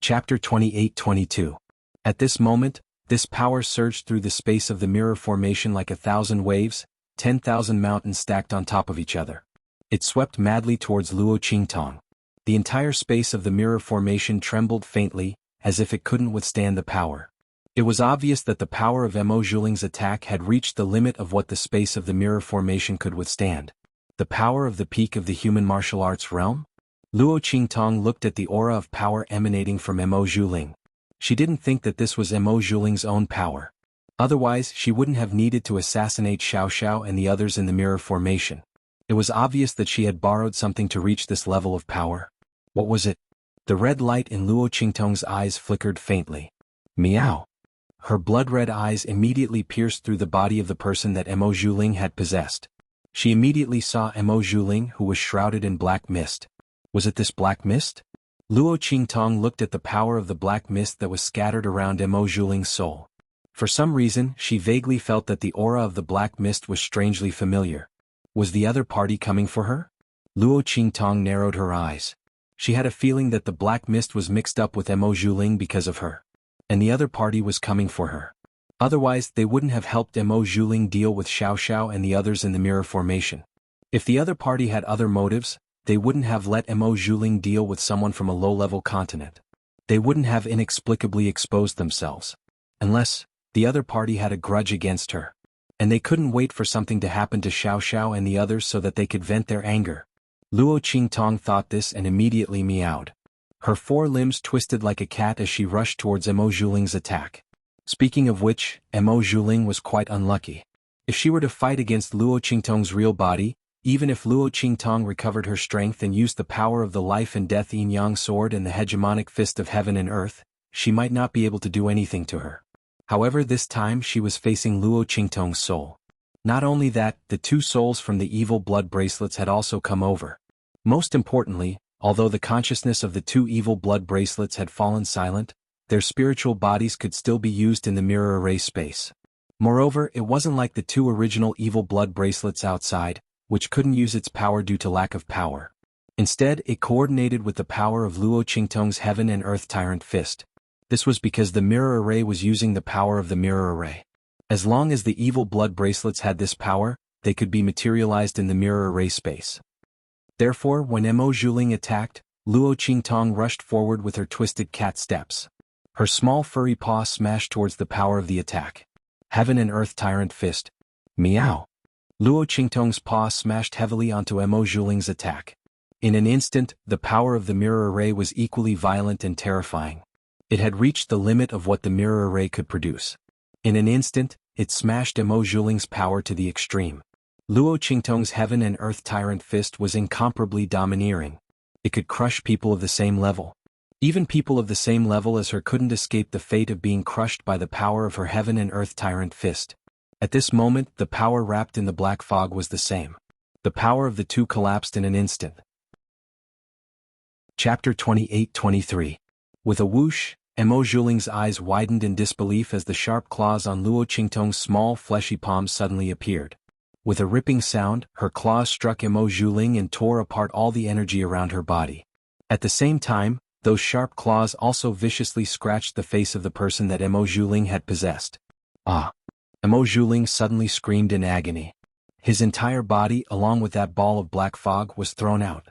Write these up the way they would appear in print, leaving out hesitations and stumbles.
Chapter 28-22. At this moment, this power surged through the space of the mirror formation like 1,000 waves, 10,000 mountains stacked on top of each other. It swept madly towards Luo Qingtong. The entire space of the mirror formation trembled faintly, as if it couldn't withstand the power. It was obvious that the power of Mo Zhuling's attack had reached the limit of what the space of the mirror formation could withstand. The power of the peak of the human martial arts realm? Luo Qingtong looked at the aura of power emanating from Mo Zhuling. She didn't think that this was Mo Zhuling's own power. Otherwise, she wouldn't have needed to assassinate Xiao Xiao and the others in the mirror formation. It was obvious that she had borrowed something to reach this level of power. What was it? The red light in Luo Qingtong's eyes flickered faintly. Meow. Her blood-red eyes immediately pierced through the body of the person that Mo Zhuling had possessed. She immediately saw Mo Zhuling, who was shrouded in black mist. Was it this black mist? Luo Qingtong looked at the power of the black mist that was scattered around Mo Zhuling's soul. For some reason, she vaguely felt that the aura of the black mist was strangely familiar. Was the other party coming for her? Luo Qingtong narrowed her eyes. She had a feeling that the black mist was mixed up with Mo Zhuling because of her. And the other party was coming for her. Otherwise, they wouldn't have helped Mo Zhuling deal with Xiao Xiao and the others in the mirror formation. If the other party had other motives, they wouldn't have let Mo Zhuling deal with someone from a low-level continent. They wouldn't have inexplicably exposed themselves. Unless, the other party had a grudge against her. And they couldn't wait for something to happen to Xiao Xiao and the others so that they could vent their anger. Luo Qingtong thought this and immediately meowed. Her four limbs twisted like a cat as she rushed towards Mo Zhuling's attack. Speaking of which, Mo Zhuling was quite unlucky. If she were to fight against Luo Qingtong's real body, even if Luo Qingtong recovered her strength and used the power of the life and death yin-yang sword and the hegemonic fist of heaven and earth, she might not be able to do anything to her. However, this time she was facing Luo Qingtong's soul. Not only that, the two souls from the evil blood bracelets had also come over. Most importantly, although the consciousness of the two evil blood bracelets had fallen silent, their spiritual bodies could still be used in the mirror array space. Moreover, it wasn't like the two original evil blood bracelets outside, which couldn't use its power due to lack of power. Instead, it coordinated with the power of Luo Qingtong's heaven and earth tyrant fist. This was because the mirror array was using the power of the mirror array. As long as the evil blood bracelets had this power, they could be materialized in the mirror array space. Therefore, when Mo Zhuling attacked, Luo Qingtong rushed forward with her twisted cat steps. Her small furry paw smashed towards the power of the attack. Heaven and earth tyrant fist. Meow. Luo Qingtong's paw smashed heavily onto Mo Zhuling's attack. In an instant, the power of the mirror array was equally violent and terrifying. It had reached the limit of what the mirror array could produce. In an instant, it smashed Mo Zhuling's power to the extreme. Luo Qingtong's heaven and earth tyrant fist was incomparably domineering. It could crush people of the same level. Even people of the same level as her couldn't escape the fate of being crushed by the power of her heaven and earth tyrant fist. At this moment, the power wrapped in the black fog was the same. The power of the two collapsed in an instant. Chapter 28-23. With a whoosh, Mo Zhuling's eyes widened in disbelief as the sharp claws on Luo Qingtong's small fleshy palm suddenly appeared. With a ripping sound, her claws struck Mo Zhuling and tore apart all the energy around her body. At the same time, those sharp claws also viciously scratched the face of the person that Mo Zhuling had possessed. Ah! Mo Zhuling suddenly screamed in agony. His entire body, along with that ball of black fog, was thrown out.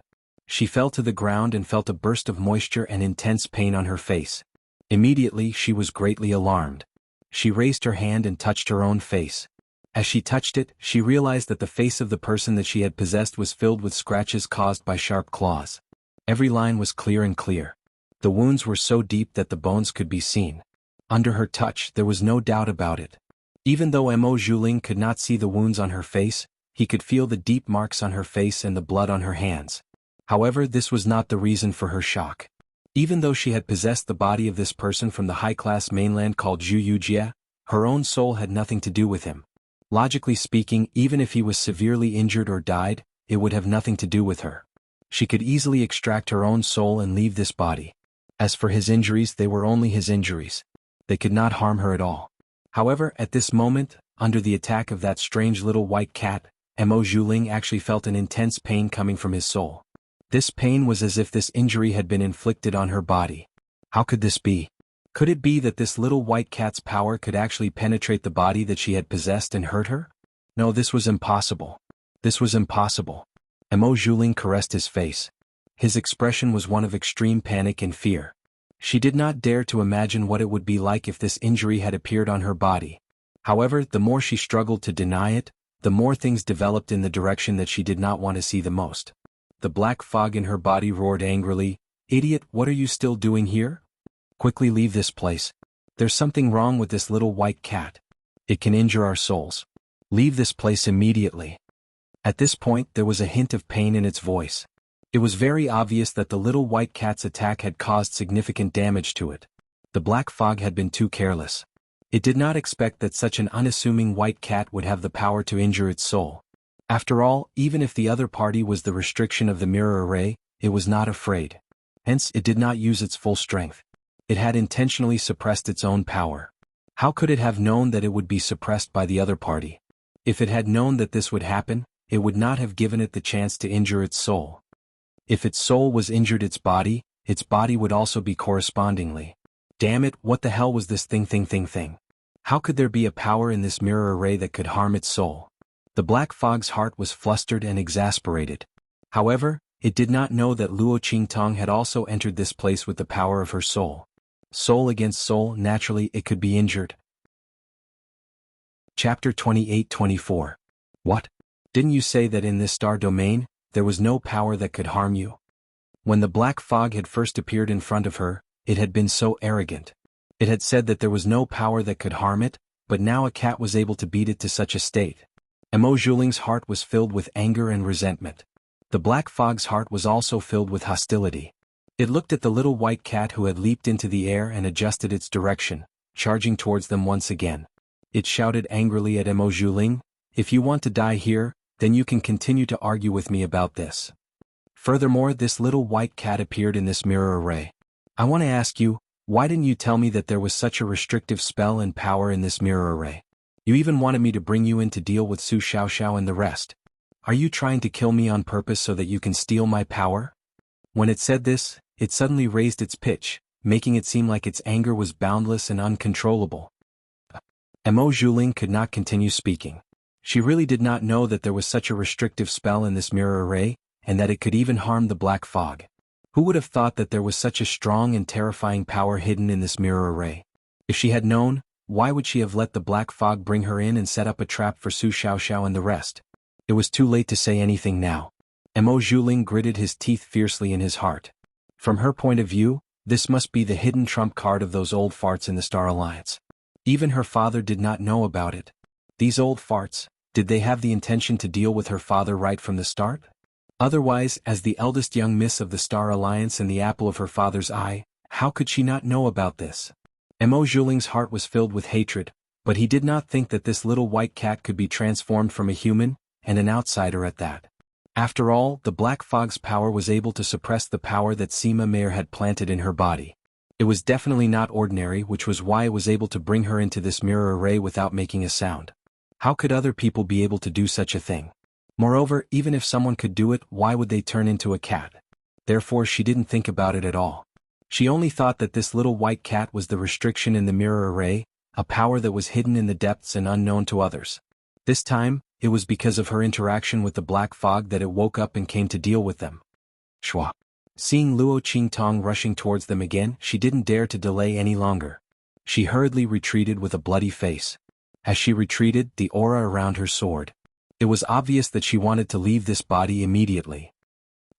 She fell to the ground and felt a burst of moisture and intense pain on her face. Immediately, she was greatly alarmed. She raised her hand and touched her own face. As she touched it, she realized that the face of the person that she had possessed was filled with scratches caused by sharp claws. Every line was clear and clear. The wounds were so deep that the bones could be seen. Under her touch, there was no doubt about it. Even though Mo Zhuling could not see the wounds on her face, he could feel the deep marks on her face and the blood on her hands. However, this was not the reason for her shock. Even though she had possessed the body of this person from the high-class mainland called Zhu Yujie, her own soul had nothing to do with him. Logically speaking, even if he was severely injured or died, it would have nothing to do with her. She could easily extract her own soul and leave this body. As for his injuries, they were only his injuries. They could not harm her at all. However, at this moment, under the attack of that strange little white cat, Mo Zhuling actually felt an intense pain coming from his soul. This pain was as if this injury had been inflicted on her body. How could this be? Could it be that this little white cat's power could actually penetrate the body that she had possessed and hurt her? No, this was impossible. This was impossible. Emo Juling caressed his face. His expression was one of extreme panic and fear. She did not dare to imagine what it would be like if this injury had appeared on her body. However, the more she struggled to deny it, the more things developed in the direction that she did not want to see the most. The black fog in her body roared angrily, "Idiot, what are you still doing here? Quickly leave this place. There's something wrong with this little white cat. It can injure our souls. Leave this place immediately." At this point there was a hint of pain in its voice. It was very obvious that the little white cat's attack had caused significant damage to it. The black fog had been too careless. It did not expect that such an unassuming white cat would have the power to injure its soul. After all, even if the other party was the restriction of the mirror array, it was not afraid. Hence, it did not use its full strength. It had intentionally suppressed its own power. How could it have known that it would be suppressed by the other party? If it had known that this would happen, it would not have given it the chance to injure its soul. If its soul was injured, its body would also be correspondingly. Damn it, what the hell was this thing? How could there be a power in this mirror array that could harm its soul? The black fog's heart was flustered and exasperated. However, it did not know that Luo Qingtong had also entered this place with the power of her soul. Soul against soul, naturally it could be injured. Chapter 28-24. What? Didn't you say that in this star domain, there was no power that could harm you? When the black fog had first appeared in front of her, it had been so arrogant. It had said that there was no power that could harm it, but now a cat was able to beat it to such a state. Emo Juling's heart was filled with anger and resentment. The black fog's heart was also filled with hostility. It looked at the little white cat who had leaped into the air and adjusted its direction, charging towards them once again. It shouted angrily at Emo Juling, "If you want to die here, then you can continue to argue with me about this." Furthermore, this little white cat appeared in this mirror array. I want to ask you, why didn't you tell me that there was such a restrictive spell and power in this mirror array? You even wanted me to bring you in to deal with Su Xiaoxiao and the rest. Are you trying to kill me on purpose so that you can steal my power? When it said this, it suddenly raised its pitch, making it seem like its anger was boundless and uncontrollable. Emo Juling could not continue speaking. She really did not know that there was such a restrictive spell in this mirror array, and that it could even harm the black fog. Who would have thought that there was such a strong and terrifying power hidden in this mirror array? If she had known, why would she have let the black fog bring her in and set up a trap for Su Xiaoxiao and the rest? It was too late to say anything now. Emo Juling gritted his teeth fiercely in his heart. From her point of view, this must be the hidden trump card of those old farts in the Star Alliance. Even her father did not know about it. These old farts, did they have the intention to deal with her father right from the start? Otherwise, as the eldest young miss of the Star Alliance and the apple of her father's eye, how could she not know about this? Emo Juling's heart was filled with hatred, but he did not think that this little white cat could be transformed from a human, and an outsider at that. After all, the black fog's power was able to suppress the power that Sima Meir had planted in her body. It was definitely not ordinary, which was why it was able to bring her into this mirror array without making a sound. How could other people be able to do such a thing? Moreover, even if someone could do it, why would they turn into a cat? Therefore she didn't think about it at all. She only thought that this little white cat was the restriction in the mirror array, a power that was hidden in the depths and unknown to others. This time, it was because of her interaction with the black fog that it woke up and came to deal with them. Shwa. Seeing Luo Qingtong rushing towards them again, she didn't dare to delay any longer. She hurriedly retreated with a bloody face. As she retreated, the aura around her soared. It was obvious that she wanted to leave this body immediately.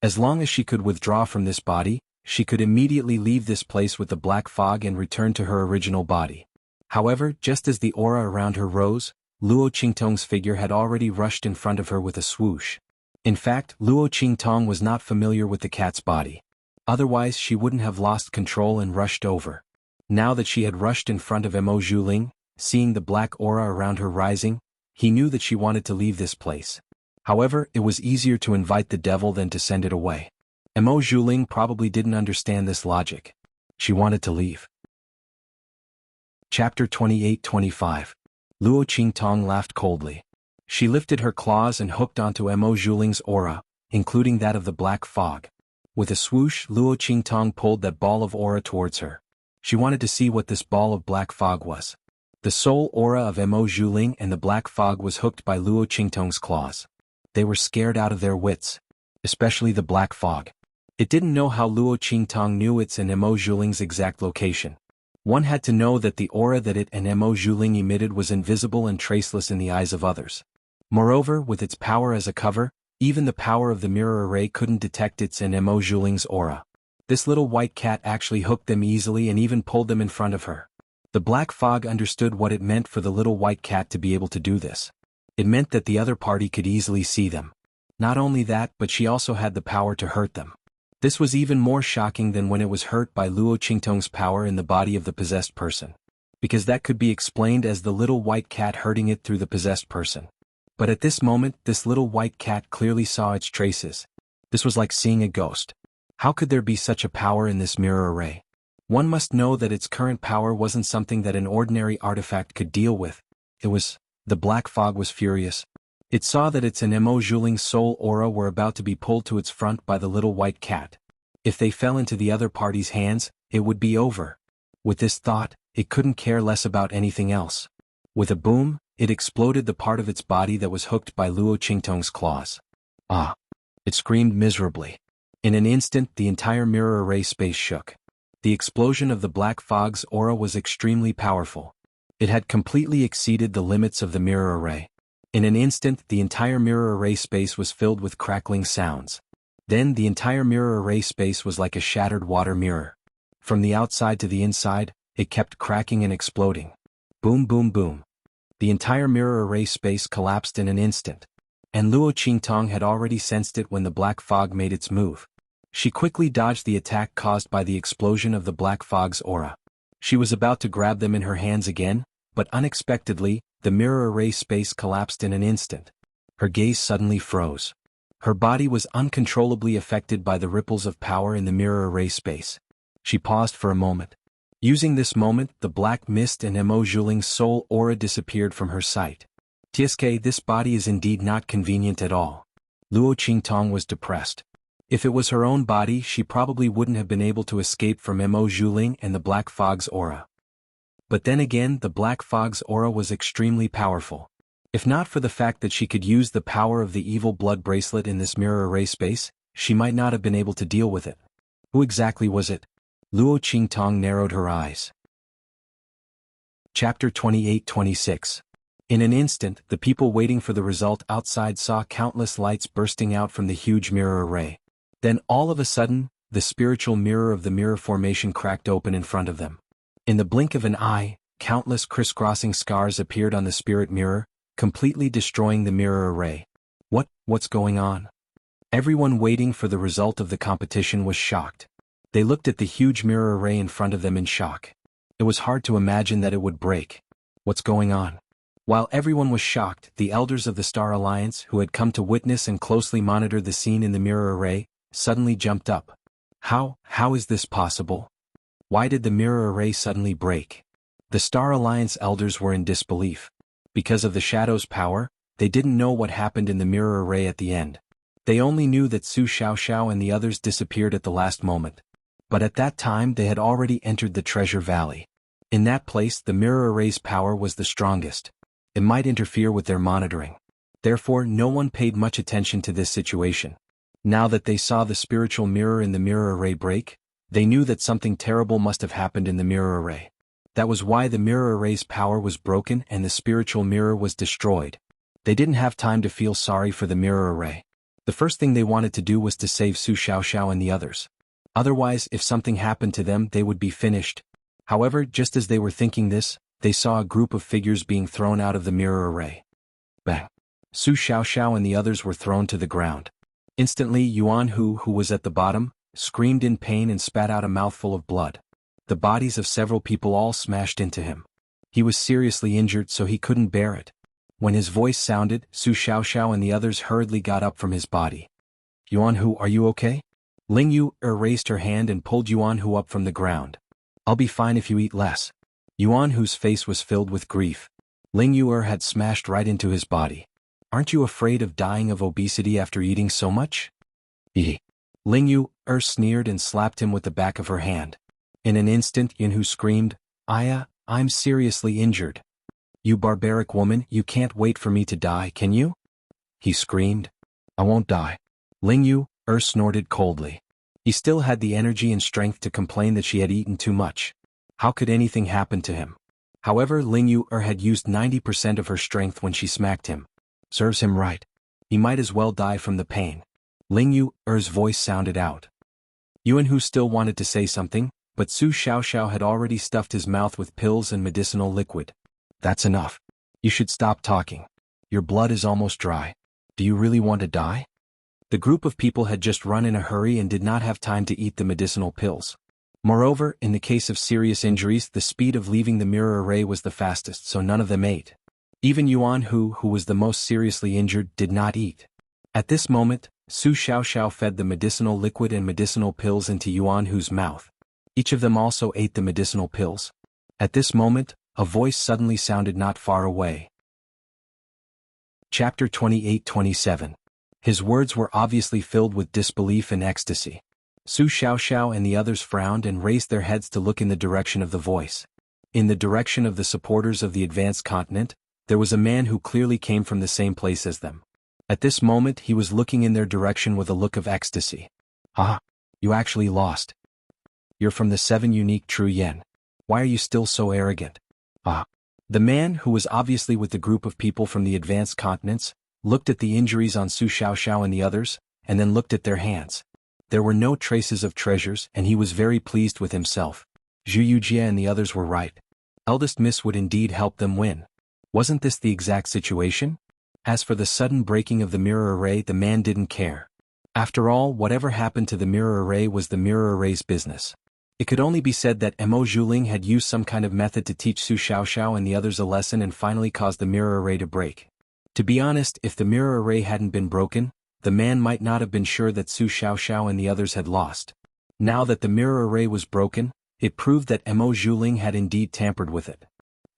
As long as she could withdraw from this body, she could immediately leave this place with the black fog and return to her original body. However, just as the aura around her rose, Luo Qingtong's figure had already rushed in front of her with a swoosh. In fact, Luo Qingtong was not familiar with the cat's body. Otherwise she wouldn't have lost control and rushed over. Now that she had rushed in front of Emo Juling, seeing the black aura around her rising, he knew that she wanted to leave this place. However, it was easier to invite the devil than to send it away. Emo Juling probably didn't understand this logic. She wanted to leave. Chapter 28-25. Luo Qingtong laughed coldly. She lifted her claws and hooked onto Emo Juling's aura, including that of the black fog. With a swoosh, Luo Qingtong pulled that ball of aura towards her. She wanted to see what this ball of black fog was. The soul aura of Mo Zhuling and the black fog was hooked by Luo Qingtong's claws. They were scared out of their wits. Especially the black fog. It didn't know how Luo Qingtong knew its and Mo Zhuling's exact location. One had to know that the aura that it and Mo Zhuling emitted was invisible and traceless in the eyes of others. Moreover, with its power as a cover, even the power of the mirror array couldn't detect its and Mo Zhuling's aura. This little white cat actually hooked them easily and even pulled them in front of her. The black fog understood what it meant for the little white cat to be able to do this. It meant that the other party could easily see them. Not only that, but she also had the power to hurt them. This was even more shocking than when it was hurt by Luo Qingtong's power in the body of the possessed person. Because that could be explained as the little white cat hurting it through the possessed person. But at this moment, this little white cat clearly saw its traces. This was like seeing a ghost. How could there be such a power in this mirror array? One must know that its current power wasn't something that an ordinary artifact could deal with. The black fog was furious. It saw that its and Mo Zhuling's soul aura were about to be pulled to its front by the little white cat. If they fell into the other party's hands, it would be over. With this thought, it couldn't care less about anything else. With a boom, it exploded the part of its body that was hooked by Luo Qingtong's claws. Ah! It screamed miserably. In an instant, the entire mirror array space shook. The explosion of the black fog's aura was extremely powerful. It had completely exceeded the limits of the mirror array. In an instant, the entire mirror array space was filled with crackling sounds. Then the entire mirror array space was like a shattered water mirror. From the outside to the inside, it kept cracking and exploding. Boom, boom, boom. The entire mirror array space collapsed in an instant. And Luo Qingtong had already sensed it when the black fog made its move. She quickly dodged the attack caused by the explosion of the black fog's aura. She was about to grab them in her hands again, but unexpectedly, the mirror array space collapsed in an instant. Her gaze suddenly froze. Her body was uncontrollably affected by the ripples of power in the mirror array space. She paused for a moment. Using this moment, the black mist and Mo Zhuling's soul aura disappeared from her sight. Tsk, this body is indeed not convenient at all. Luo Qingtong was depressed. If it was her own body, she probably wouldn't have been able to escape from Mo Zhuling and the black fog's aura. But then again, the black fog's aura was extremely powerful. If not for the fact that she could use the power of the evil blood bracelet in this mirror array space, she might not have been able to deal with it. Who exactly was it? Luo Qingtong narrowed her eyes. Chapter 28-26. In an instant, the people waiting for the result outside saw countless lights bursting out from the huge mirror array. Then all of a sudden, the spiritual mirror of the mirror formation cracked open in front of them. In the blink of an eye, countless crisscrossing scars appeared on the spirit mirror, completely destroying the mirror array. What's going on? Everyone waiting for the result of the competition was shocked. They looked at the huge mirror array in front of them in shock. It was hard to imagine that it would break. What's going on? While everyone was shocked, the elders of the Star Alliance, who had come to witness and closely monitor the scene in the mirror array, suddenly jumped up. How is this possible? Why did the mirror array suddenly break? The Star Alliance elders were in disbelief. Because of the Shadow's power, they didn't know what happened in the mirror array at the end. They only knew that Su Xiaoxiao and the others disappeared at the last moment. But at that time they had already entered the Treasure Valley. In that place the mirror array's power was the strongest. It might interfere with their monitoring. Therefore no one paid much attention to this situation. Now that they saw the spiritual mirror in the mirror array break, they knew that something terrible must have happened in the mirror array. That was why the mirror array's power was broken and the spiritual mirror was destroyed. They didn't have time to feel sorry for the mirror array. The first thing they wanted to do was to save Su Xiaoxiao and the others. Otherwise, if something happened to them, they would be finished. However, just as they were thinking this, they saw a group of figures being thrown out of the mirror array. Bang! Su Xiaoxiao and the others were thrown to the ground. Instantly, Yuan Hu, who was at the bottom, screamed in pain and spat out a mouthful of blood. The bodies of several people all smashed into him. He was seriously injured, so he couldn't bear it. When his voice sounded, Su Xiaoxiao and the others hurriedly got up from his body. Yuan Hu, are you okay? Ling Yu raised her hand and pulled Yuan Hu up from the ground. I'll be fine if you eat less. Yuan Hu's face was filled with grief. Ling Yu had smashed right into his body. Aren't you afraid of dying of obesity after eating so much? Ling Yu sneered and slapped him with the back of her hand. In an instant Yinhu screamed, I'm seriously injured. You barbaric woman, you can't wait for me to die, can you? He screamed. I won't die. Lingyu snorted coldly. He still had the energy and strength to complain that she had eaten too much. How could anything happen to him? However, Lingyu had used 90% of her strength when she smacked him. Serves him right. He might as well die from the pain. Lingyu voice sounded out. Yuanhu still wanted to say something, but Su Xiaoxiao had already stuffed his mouth with pills and medicinal liquid. That's enough. You should stop talking. Your blood is almost dry. Do you really want to die? The group of people had just run in a hurry and did not have time to eat the medicinal pills. Moreover, in the case of serious injuries, the speed of leaving the mirror array was the fastest, so none of them ate. Even Yuanhu, who was the most seriously injured, did not eat. At this moment, Su Xiaoxiao fed the medicinal liquid and medicinal pills into Yuanhu's mouth. Each of them also ate the medicinal pills. At this moment, a voice suddenly sounded not far away. Chapter 28-27. His words were obviously filled with disbelief and ecstasy. Su Xiaoxiao and the others frowned and raised their heads to look in the direction of the voice. In the direction of the supporters of the advanced continent, there was a man who clearly came from the same place as them. At this moment he was looking in their direction with a look of ecstasy. Ah, you actually lost. You're from the 7 unique true yen. Why are you still so arrogant? Ah. The man, who was obviously with the group of people from the advanced continents, looked at the injuries on Su Xiaoxiao and the others, and then looked at their hands. There were no traces of treasures, and he was very pleased with himself. Zhu Yujie and the others were right. Eldest Miss would indeed help them win. Wasn't this the exact situation? As for the sudden breaking of the mirror array, the man didn't care. After all, whatever happened to the mirror array was the mirror array's business. It could only be said that Mo Zhuling had used some kind of method to teach Su Xiaoxiao and the others a lesson and finally caused the mirror array to break. To be honest, if the mirror array hadn't been broken, the man might not have been sure that Su Xiaoxiao and the others had lost. Now that the mirror array was broken, it proved that Mo Zhuling had indeed tampered with it.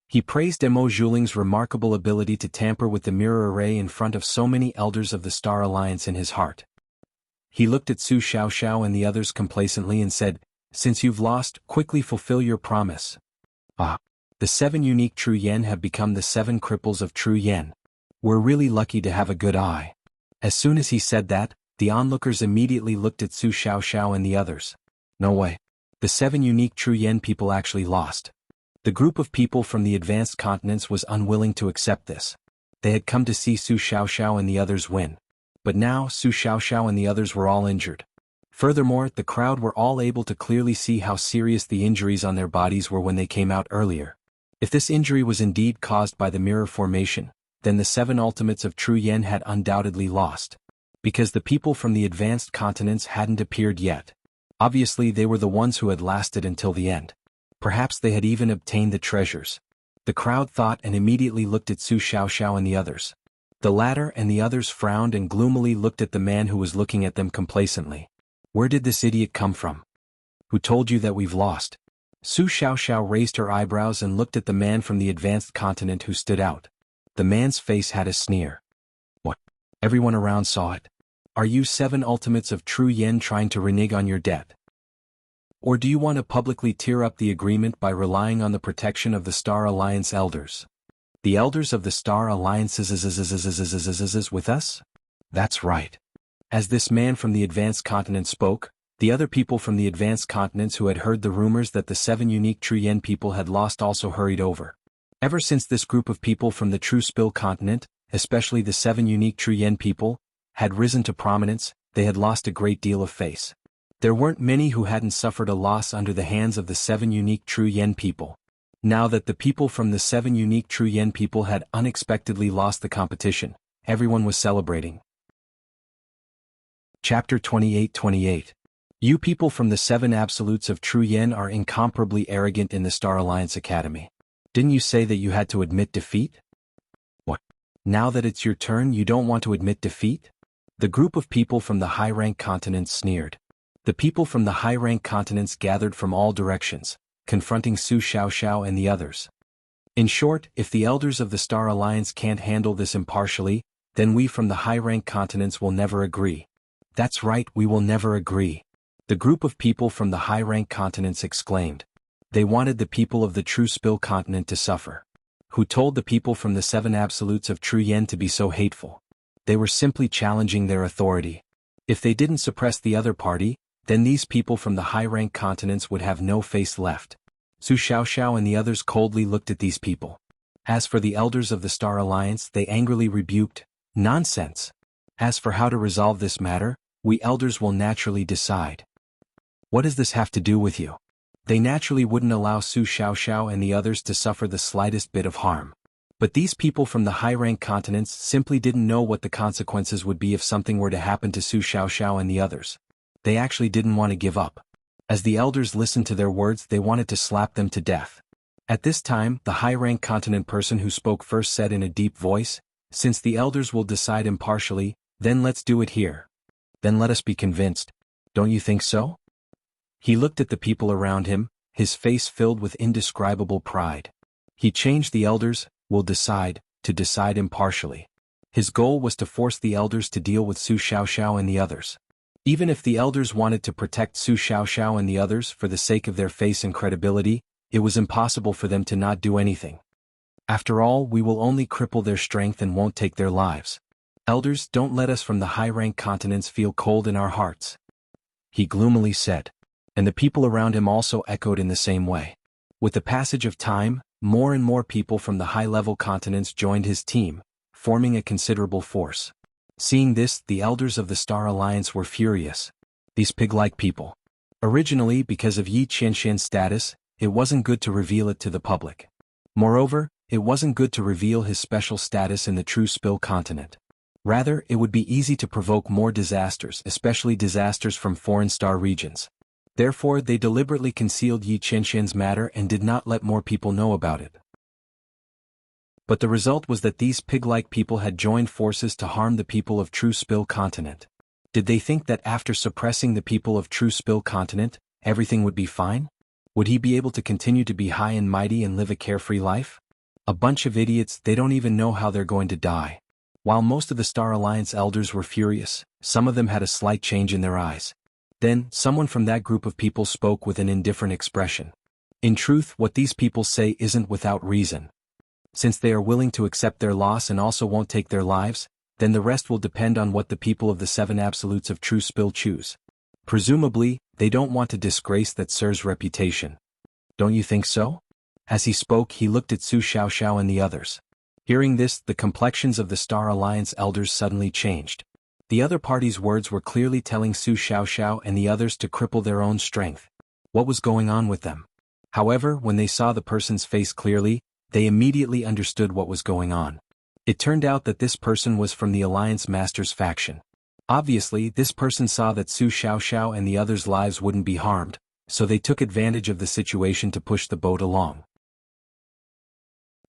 He praised Mo Zhuling's remarkable ability to tamper with the mirror array in front of so many elders of the Star Alliance in his heart. He looked at Su Xiaoxiao and the others complacently and said, Since you've lost, quickly fulfill your promise. Ah. The 7 unique true yen have become the 7 cripples of true yen. We're really lucky to have a good eye. As soon as he said that, the onlookers immediately looked at Su Xiaoxiao and the others. No way. The 7 unique true yen people actually lost. The group of people from the advanced continents was unwilling to accept this. They had come to see Su Xiaoxiao and the others win. But now Su Xiaoxiao and the others were all injured. Furthermore, the crowd were all able to clearly see how serious the injuries on their bodies were when they came out earlier. If this injury was indeed caused by the mirror formation, then the 7 ultimates of true yen had undoubtedly lost. Because the people from the advanced continents hadn't appeared yet. Obviously they were the ones who had lasted until the end. Perhaps they had even obtained the treasures. The crowd thought and immediately looked at Su Xiaoxiao and the others. The latter and the others frowned and gloomily looked at the man who was looking at them complacently. Where did this idiot come from? Who told you that we've lost? Su Xiaoxiao raised her eyebrows and looked at the man from the advanced continent who stood out. The man's face had a sneer. What? Everyone around saw it. Are you 7 ultimates of true yen trying to renege on your debt? Or do you want to publicly tear up the agreement by relying on the protection of the Star Alliance elders? The elders of the Star Alliance is with us? That's right. As this man from the advanced continent spoke, the other people from the advanced continents who had heard the rumors that the 7 unique true yen people had lost also hurried over. Ever since this group of people from the true spill continent, especially the 7 unique true yen people, had risen to prominence, they had lost a great deal of face. There weren't many who hadn't suffered a loss under the hands of the 7 unique true yen people. Now that the people from the 7 unique true yen people had unexpectedly lost the competition, everyone was celebrating. Chapter 28-28. You people from the 7 absolutes of true yen are incomparably arrogant in the Star Alliance Academy. Didn't you say that you had to admit defeat? What? Now that it's your turn you don't want to admit defeat? The group of people from the high-rank continents sneered. The people from the high-rank continents gathered from all directions, confronting Su Xiaoxiao and the others. In short, if the elders of the Star Alliance can't handle this impartially, then we from the high-rank continents will never agree. That's right, we will never agree. The group of people from the high-rank continents exclaimed. They wanted the people of the true Spill continent to suffer. Who told the people from the 7 absolutes of true Yen to be so hateful? They were simply challenging their authority. If they didn't suppress the other party, then these people from the high-rank continents would have no face left. Su Xiaoxiao and the others coldly looked at these people. As for the elders of the Star Alliance, they angrily rebuked, "Nonsense! As for how to resolve this matter, we elders will naturally decide." What does this have to do with you? They naturally wouldn't allow Su Xiaoxiao and the others to suffer the slightest bit of harm. But these people from the high-rank continents simply didn't know what the consequences would be if something were to happen to Su Xiaoxiao and the others. They actually didn't want to give up. As the elders listened to their words, they wanted to slap them to death. At this time, the high-rank continent person who spoke first said in a deep voice, "Since the elders will decide impartially, then let's do it here. Then let us be convinced. Don't you think so?" He looked at the people around him, his face filled with indescribable pride. He changed the elders, will decide, to decide impartially. His goal was to force the elders to deal with Su Xiaoxiao and the others. Even if the elders wanted to protect Su Xiaoxiao and the others for the sake of their face and credibility, it was impossible for them to not do anything. After all, we will only cripple their strength and won't take their lives. Elders, don't let us from the high-rank continents feel cold in our hearts. He gloomily said. And the people around him also echoed in the same way. With the passage of time, more and more people from the high-level continents joined his team, forming a considerable force. Seeing this, the elders of the Star Alliance were furious. These pig-like people. Originally, because of Yi Qianxian's status, it wasn't good to reveal it to the public. Moreover, it wasn't good to reveal his special status in the true Spill continent. Rather, it would be easy to provoke more disasters, especially disasters from foreign star regions. Therefore, they deliberately concealed Yi Qianxian's matter and did not let more people know about it. But the result was that these pig-like people had joined forces to harm the people of true Spill continent. Did they think that after suppressing the people of true Spill continent, everything would be fine? Would he be able to continue to be high and mighty and live a carefree life? A bunch of idiots, they don't even know how they're going to die. While most of the Star Alliance elders were furious, some of them had a slight change in their eyes. Then, someone from that group of people spoke with an indifferent expression. In truth, what these people say isn't without reason. Since they are willing to accept their loss and also won't take their lives, then the rest will depend on what the people of the 7 absolutes of true Spill choose. Presumably, they don't want to disgrace that Sir's reputation. Don't you think so? As he spoke, he looked at Su Xiaoxiao and the others. Hearing this, the complexions of the Star Alliance elders suddenly changed. The other party's words were clearly telling Su Xiaoxiao and the others to cripple their own strength. What was going on with them? However, when they saw the person's face clearly, they immediately understood what was going on. It turned out that this person was from the Alliance Master's faction. Obviously, this person saw that Su Xiaoxiao and the others' lives wouldn't be harmed, so they took advantage of the situation to push the boat along.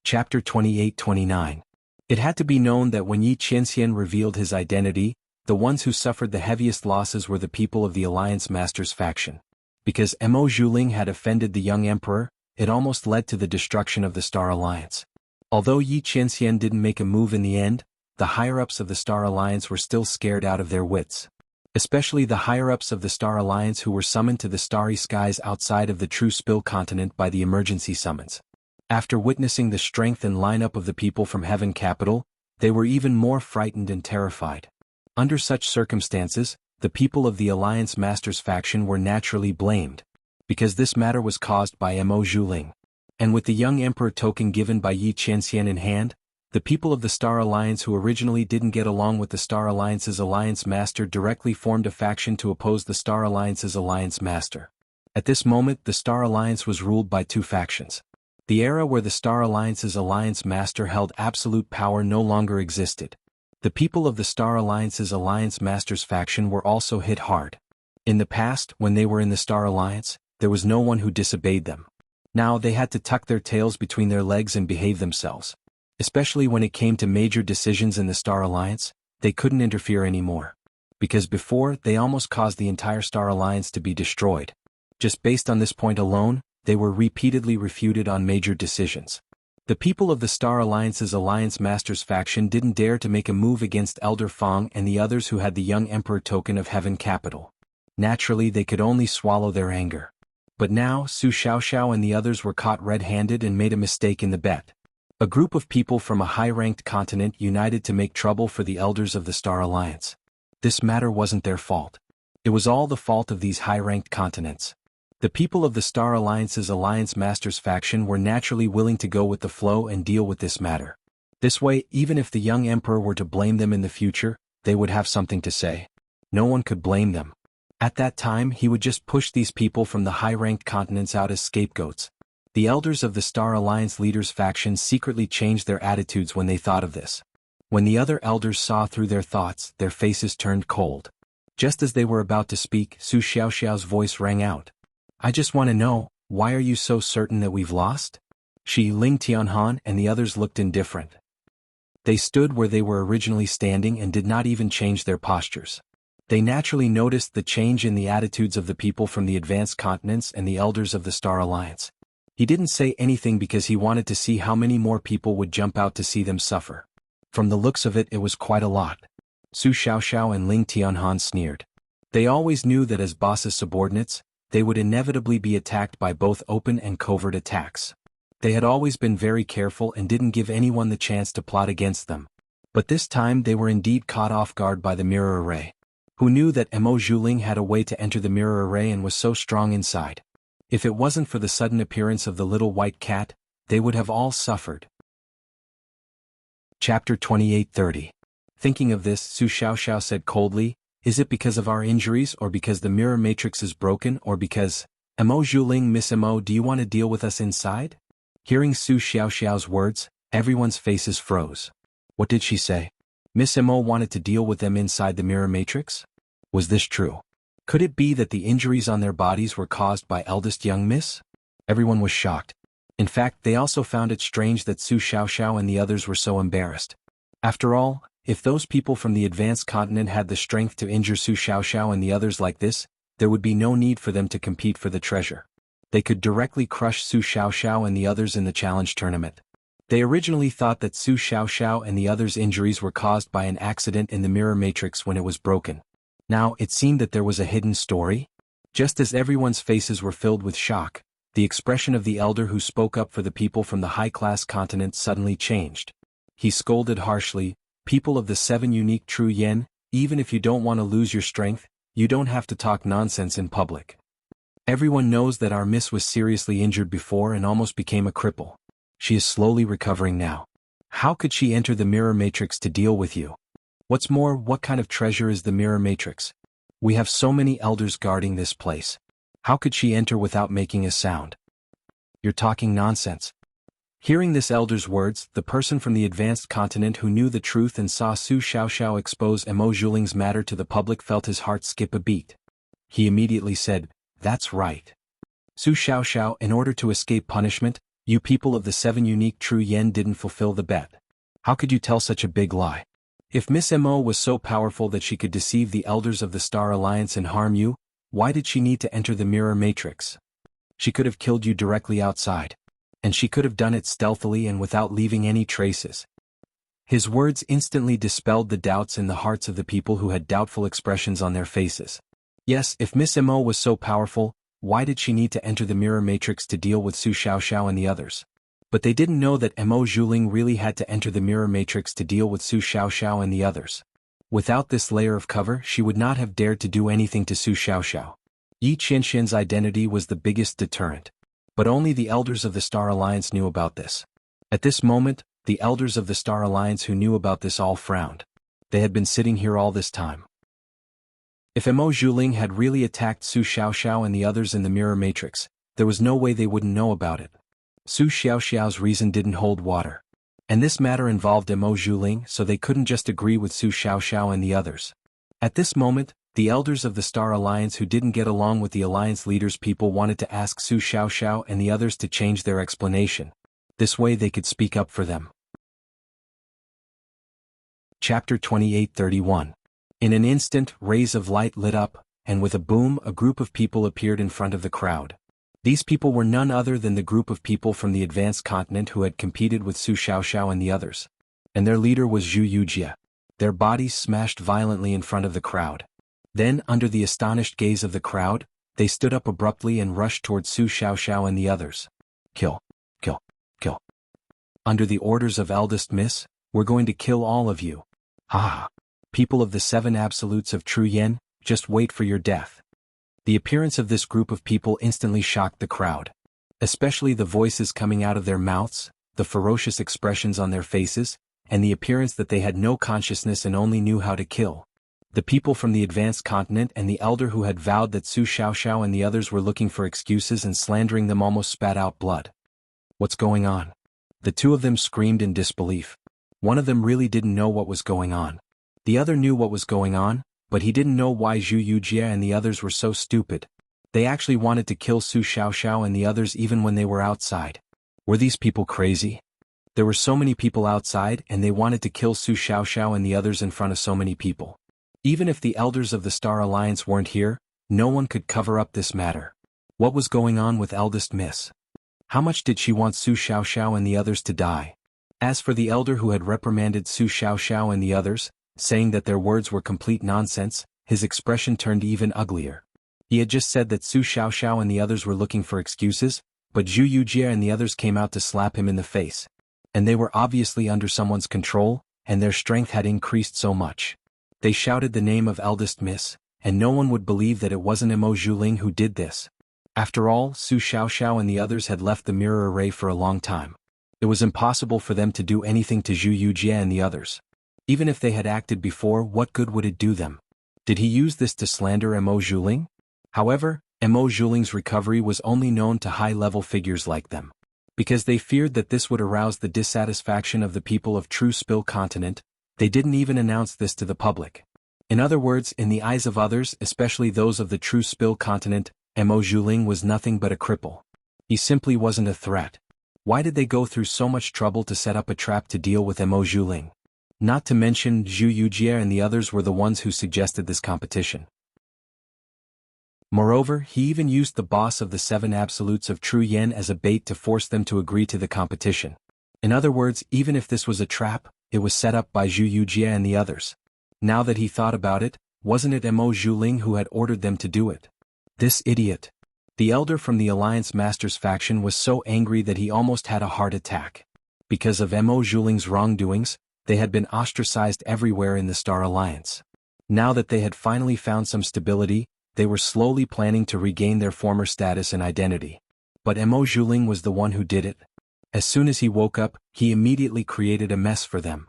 Chapter 28-29. It had to be known that when Yi Qianxian revealed his identity, the ones who suffered the heaviest losses were the people of the Alliance Master's faction. Because Mo Zhuling had offended the young emperor, it almost led to the destruction of the Star Alliance. Although Yi Qianxian didn't make a move in the end, the higher-ups of the Star Alliance were still scared out of their wits. Especially the higher-ups of the Star Alliance who were summoned to the starry skies outside of the true Spill continent by the emergency summons. After witnessing the strength and lineup of the people from Heaven Capital, they were even more frightened and terrified. Under such circumstances, the people of the Alliance Master's faction were naturally blamed, because this matter was caused by Mo Zhuling. And with the young emperor token given by Yi Qianxian in hand, the people of the Star Alliance who originally didn't get along with the Star Alliance's Alliance Master directly formed a faction to oppose the Star Alliance's Alliance Master. At this moment, the Star Alliance was ruled by 2 factions. The era where the Star Alliance's Alliance Master held absolute power no longer existed. The people of the Star Alliance's Alliance Master's faction were also hit hard. In the past, when they were in the Star Alliance, there was no one who disobeyed them. Now they had to tuck their tails between their legs and behave themselves. Especially when it came to major decisions in the Star Alliance, they couldn't interfere anymore. Because before, they almost caused the entire Star Alliance to be destroyed. Just based on this point alone, they were repeatedly refuted on major decisions. The people of the Star Alliance's Alliance Master's faction didn't dare to make a move against Elder Fong and the others who had the young emperor token of Heaven Capital. Naturally, they could only swallow their anger. But now, Su Xiaoxiao and the others were caught red-handed and made a mistake in the bet. A group of people from a high-ranked continent united to make trouble for the elders of the Star Alliance. This matter wasn't their fault. It was all the fault of these high-ranked continents. The people of the Star Alliance's Alliance Masters faction were naturally willing to go with the flow and deal with this matter. This way, even if the young emperor were to blame them in the future, they would have something to say. No one could blame them. At that time, he would just push these people from the high-ranked continents out as scapegoats. The elders of the Star Alliance leaders' faction secretly changed their attitudes when they thought of this. When the other elders saw through their thoughts, their faces turned cold. Just as they were about to speak, Su Xiaoxiao's voice rang out. I just want to know, why are you so certain that we've lost? Shi Ling Tianhan and the others looked indifferent. They stood where they were originally standing and did not even change their postures. They naturally noticed the change in the attitudes of the people from the advanced continents and the elders of the Star Alliance. He didn't say anything because he wanted to see how many more people would jump out to see them suffer. From the looks of it was quite a lot. Su Xiaoxiao and Ling Tianhan sneered. They always knew that as boss's subordinates, they would inevitably be attacked by both open and covert attacks. They had always been very careful and didn't give anyone the chance to plot against them. But this time they were indeed caught off guard by the mirror array. Who knew that Mo Zhuling had a way to enter the mirror array and was so strong inside? If it wasn't for the sudden appearance of the little white cat, they would have all suffered. Chapter 28:30. Thinking of this, Su Xiaoxiao said coldly, is it because of our injuries or because the mirror matrix is broken or because, Mo Zhuling, Miss Mo, do you want to deal with us inside? Hearing Su Xiaoxiao's words, everyone's faces froze. What did she say? Miss Mo wanted to deal with them inside the mirror matrix? Was this true? Could it be that the injuries on their bodies were caused by eldest young miss? Everyone was shocked. In fact, they also found it strange that Su Xiaoxiao and the others were so embarrassed. After all, if those people from the advanced continent had the strength to injure Su Xiaoxiao and the others like this, there would be no need for them to compete for the treasure. They could directly crush Su Xiaoxiao and the others in the challenge tournament. They originally thought that Su Xiaoxiao and the others' injuries were caused by an accident in the mirror matrix when it was broken. Now, it seemed that there was a hidden story. Just as everyone's faces were filled with shock, the expression of the elder who spoke up for the people from the high-class continent suddenly changed. He scolded harshly, people of the 7 unique true yen, even if you don't want to lose your strength, you don't have to talk nonsense in public. Everyone knows that our miss was seriously injured before and almost became a cripple. She is slowly recovering now. How could she enter the mirror matrix to deal with you? What's more, what kind of treasure is the mirror matrix? We have so many elders guarding this place. How could she enter without making a sound? You're talking nonsense. Hearing this elder's words, the person from the advanced continent who knew the truth and saw Su Xiaoxiao expose Mo Zhuling's matter to the public felt his heart skip a beat. He immediately said, that's right. Su Xiaoxiao, in order to escape punishment, you people of the 7 unique true yen didn't fulfill the bet. How could you tell such a big lie? If Miss Mo was so powerful that she could deceive the elders of the Star Alliance and harm you, why did she need to enter the mirror matrix? She could have killed you directly outside. And she could have done it stealthily and without leaving any traces. His words instantly dispelled the doubts in the hearts of the people who had doubtful expressions on their faces. Yes, if Miss Mo was so powerful, why did she need to enter the mirror matrix to deal with Su Xiaoxiao and the others? But they didn't know that Mo Zhuling really had to enter the mirror matrix to deal with Su Xiaoxiao and the others. Without this layer of cover, she would not have dared to do anything to Su Xiaoxiao. Yi Qianxian's identity was the biggest deterrent. But only the elders of the Star Alliance knew about this. At this moment, the elders of the Star Alliance who knew about this all frowned. They had been sitting here all this time. If Mo Zhuling had really attacked Su Xiaoxiao and the others in the mirror matrix, there was no way they wouldn't know about it. Su Xiaoxiao's reason didn't hold water. And this matter involved Mo Zhuling, so they couldn't just agree with Su Xiaoxiao and the others. At this moment, the elders of the Star Alliance who didn't get along with the Alliance leaders' people wanted to ask Su Xiaoxiao and the others to change their explanation. This way they could speak up for them. Chapter 28:31. In an instant, rays of light lit up, and with a boom, a group of people appeared in front of the crowd. These people were none other than the group of people from the advanced continent who had competed with Su Xiaoxiao and the others. And their leader was Zhu Yujia. Their bodies smashed violently in front of the crowd. Then, under the astonished gaze of the crowd, they stood up abruptly and rushed toward Su Xiaoxiao and the others. Kill. Kill. Kill. Under the orders of Eldest Miss, we're going to kill all of you. Ha ha. People of the 7 absolutes of True Yen, just wait for your death. The appearance of this group of people instantly shocked the crowd. Especially the voices coming out of their mouths, the ferocious expressions on their faces, and the appearance that they had no consciousness and only knew how to kill. The people from the advanced continent and the elder who had vowed that Su Xiaoxiao and the others were looking for excuses and slandering them almost spat out blood. What's going on? The 2 of them screamed in disbelief. One of them really didn't know what was going on. The other knew what was going on, but he didn't know why Zhu Yujie and the others were so stupid. They actually wanted to kill Su Xiaoxiao and the others even when they were outside. Were these people crazy? There were so many people outside and they wanted to kill Su Xiaoxiao and the others in front of so many people. Even if the elders of the Star Alliance weren't here, no one could cover up this matter. What was going on with Eldest Miss? How much did she want Su Xiaoxiao and the others to die? As for the elder who had reprimanded Su Xiaoxiao and the others, saying that their words were complete nonsense, his expression turned even uglier. He had just said that Su Xiaoxiao and the others were looking for excuses, but Zhu Yujie and the others came out to slap him in the face. And they were obviously under someone's control, and their strength had increased so much. They shouted the name of Eldest Miss, and no one would believe that it wasn't Mo Zhuling who did this. After all, Su Xiaoxiao and the others had left the mirror array for a long time. It was impossible for them to do anything to Zhu Yujie and the others. Even if they had acted before, what good would it do them? Did he use this to slander Mo Zhuling? However, Mo Zhuling's recovery was only known to high-level figures like them. Because they feared that this would arouse the dissatisfaction of the people of True Spill Continent, they didn't even announce this to the public. In other words, in the eyes of others, especially those of the True Spill Continent, Mo Zhuling was nothing but a cripple. He simply wasn't a threat. Why did they go through so much trouble to set up a trap to deal with Mo Zhuling? Not to mention, Zhu Yujie and the others were the ones who suggested this competition. Moreover, he even used the boss of the 7 absolutes of True Yen as a bait to force them to agree to the competition. In other words, even if this was a trap, it was set up by Zhu Yujie and the others. Now that he thought about it, wasn't it Mo Zhuling who had ordered them to do it? This idiot. The elder from the Alliance Masters faction was so angry that he almost had a heart attack. Because of Mo Zhuling's wrongdoings, they had been ostracized everywhere in the Star Alliance. Now that they had finally found some stability, they were slowly planning to regain their former status and identity. But Mo Zhuling was the one who did it. As soon as he woke up, he immediately created a mess for them.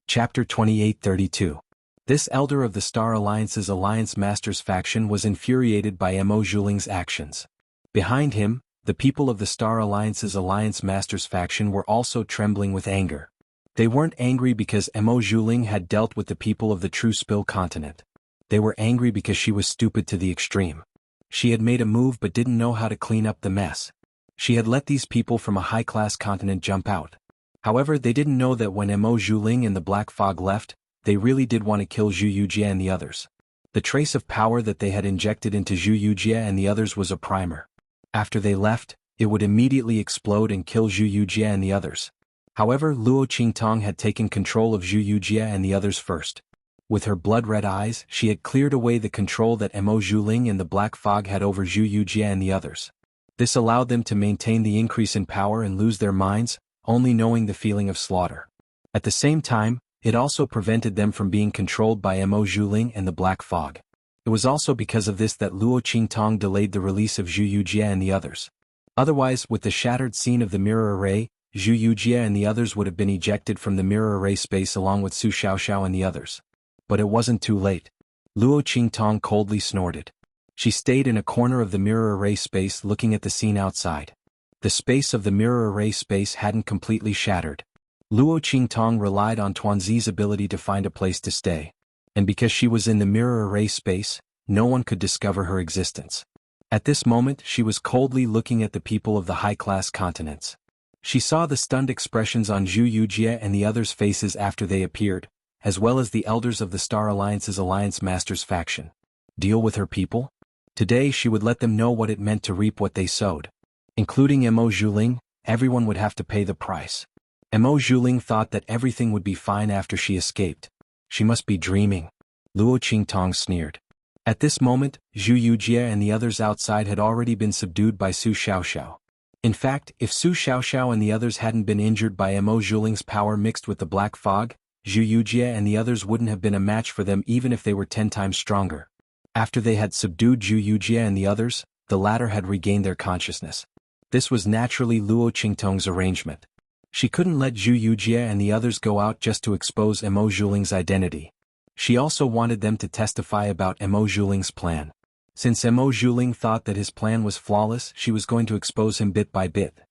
Chapter 2832. This elder of the Star Alliance's Alliance Masters faction was infuriated by Mo Zhuling's actions. Behind him, the people of the Star Alliance's Alliance Masters faction were also trembling with anger. They weren't angry because Mo Zhuling had dealt with the people of the True Spill continent. They were angry because she was stupid to the extreme. She had made a move but didn't know how to clean up the mess. She had let these people from a high-class continent jump out. However, they didn't know that when Mo Zhuling and the Black Fog left, they really did want to kill Zhu Yujie and the others. The trace of power that they had injected into Zhu Yujie and the others was a primer. After they left, it would immediately explode and kill Zhu Yujie and the others. However, Luo Qingtong had taken control of Zhu Yujie and the others first. With her blood-red eyes, she had cleared away the control that Mo Zhuling and the Black Fog had over Zhu Yujie and the others. This allowed them to maintain the increase in power and lose their minds, only knowing the feeling of slaughter. At the same time, it also prevented them from being controlled by Mo Zhuling and the Black Fog. It was also because of this that Luo Qingtong delayed the release of Zhu Yujie and the others. Otherwise, with the shattered scene of the mirror array, Zhu Yujie and the others would have been ejected from the mirror array space along with Su Xiaoxiao and the others. But it wasn't too late. Luo Qingtong coldly snorted. She stayed in a corner of the mirror array space looking at the scene outside. The space of the mirror array space hadn't completely shattered. Luo Qingtong relied on Tuanzi's ability to find a place to stay. And because she was in the mirror array space, no one could discover her existence. At this moment, she was coldly looking at the people of the high-class continents. She saw the stunned expressions on Zhu Yujie and the others' faces after they appeared, as well as the elders of the Star Alliance's Alliance Masters faction. Deal with her people? Today she would let them know what it meant to reap what they sowed. Including Mo Zhuling, everyone would have to pay the price. Mo Zhuling thought that everything would be fine after she escaped. She must be dreaming. Luo Qingtong sneered. At this moment, Zhu Yujie and the others outside had already been subdued by Su Xiaoxiao. In fact, if Su Xiaoxiao and the others hadn't been injured by Mo Zhuling's power mixed with the Black Fog, Zhu Yujie and the others wouldn't have been a match for them even if they were 10 times stronger. After they had subdued Zhu Yujie and the others, the latter had regained their consciousness. This was naturally Luo Qingtong's arrangement. She couldn't let Zhu Yujie and the others go out just to expose Mo Zhuling's identity. She also wanted them to testify about Mo Zhuling's plan. Since Mo Zhuling thought that his plan was flawless, she was going to expose him bit by bit.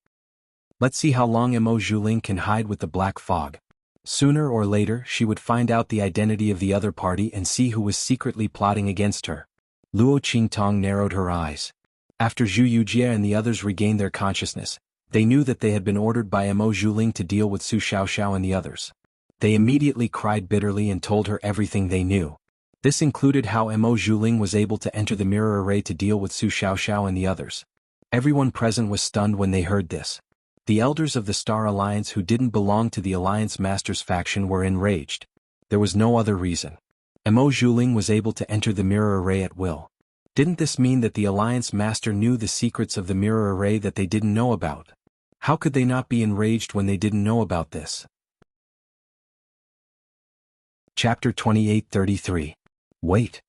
Let's see how long Mo Zhuling can hide with the Black Fog. Sooner or later, she would find out the identity of the other party and see who was secretly plotting against her. Luo Qingtong narrowed her eyes. After Zhu Yujie and the others regained their consciousness, they knew that they had been ordered by Mo Zhuling to deal with Su Xiaoxiao and the others. They immediately cried bitterly and told her everything they knew. This included how Mo Zhuling was able to enter the mirror array to deal with Su Xiaoxiao and the others. Everyone present was stunned when they heard this. The elders of the Star Alliance who didn't belong to the Alliance Masters faction were enraged. There was no other reason. Mo Zhuling was able to enter the mirror array at will. Didn't this mean that the Alliance Master knew the secrets of the mirror array that they didn't know about? How could they not be enraged when they didn't know about this? Chapter 28:33. Wait.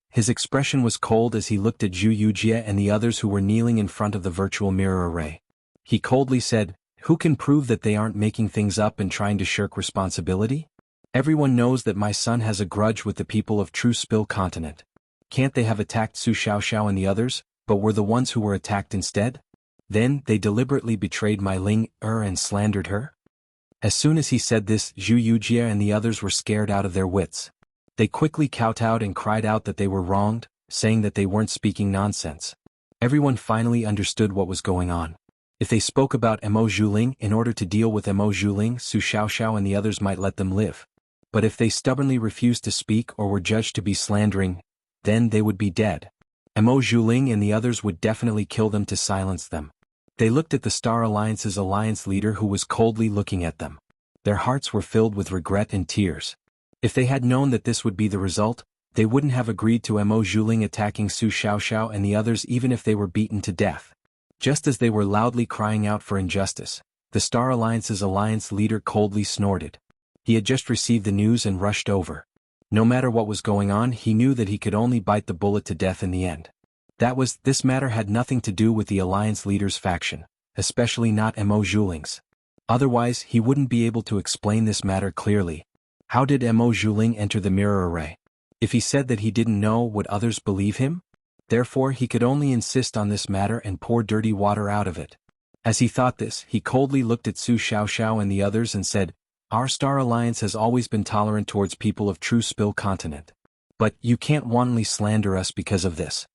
His expression was cold as he looked at Zhu Yujie and the others who were kneeling in front of the virtual mirror array. He coldly said, "Who can prove that they aren't making things up and trying to shirk responsibility? Everyone knows that my son has a grudge with the people of True Spill continent. Can't they have attacked Su Xiaoxiao and the others, but were the ones who were attacked instead? Then they deliberately betrayed my Ling and slandered her?" As soon as he said this, Zhu Yujie and the others were scared out of their wits. They quickly kowtowed and cried out that they were wronged, saying that they weren't speaking nonsense. Everyone finally understood what was going on. If they spoke about Mo Zhuling in order to deal with Mo Zhuling, Su Xiaoxiao and the others might let them live. But if they stubbornly refused to speak or were judged to be slandering, then they would be dead. Mo Zhuling and the others would definitely kill them to silence them. They looked at the Star Alliance's alliance leader who was coldly looking at them. Their hearts were filled with regret and tears. If they had known that this would be the result, they wouldn't have agreed to Mo Zhuling attacking Su Xiaoxiao and the others even if they were beaten to death. Just as they were loudly crying out for injustice, the Star Alliance's alliance leader coldly snorted. He had just received the news and rushed over. No matter what was going on, he knew that he could only bite the bullet to death in the end. This matter had nothing to do with the alliance leader's faction, especially not Mo Zhuling's. Otherwise, he wouldn't be able to explain this matter clearly. How did Mo Zhuling enter the mirror array? If he said that he didn't know, would others believe him? Therefore he could only insist on this matter and pour dirty water out of it. As he thought this, he coldly looked at Su Xiaoxiao and the others and said, "Our Star Alliance has always been tolerant towards people of true Spill Continent. But you can't wantonly slander us because of this.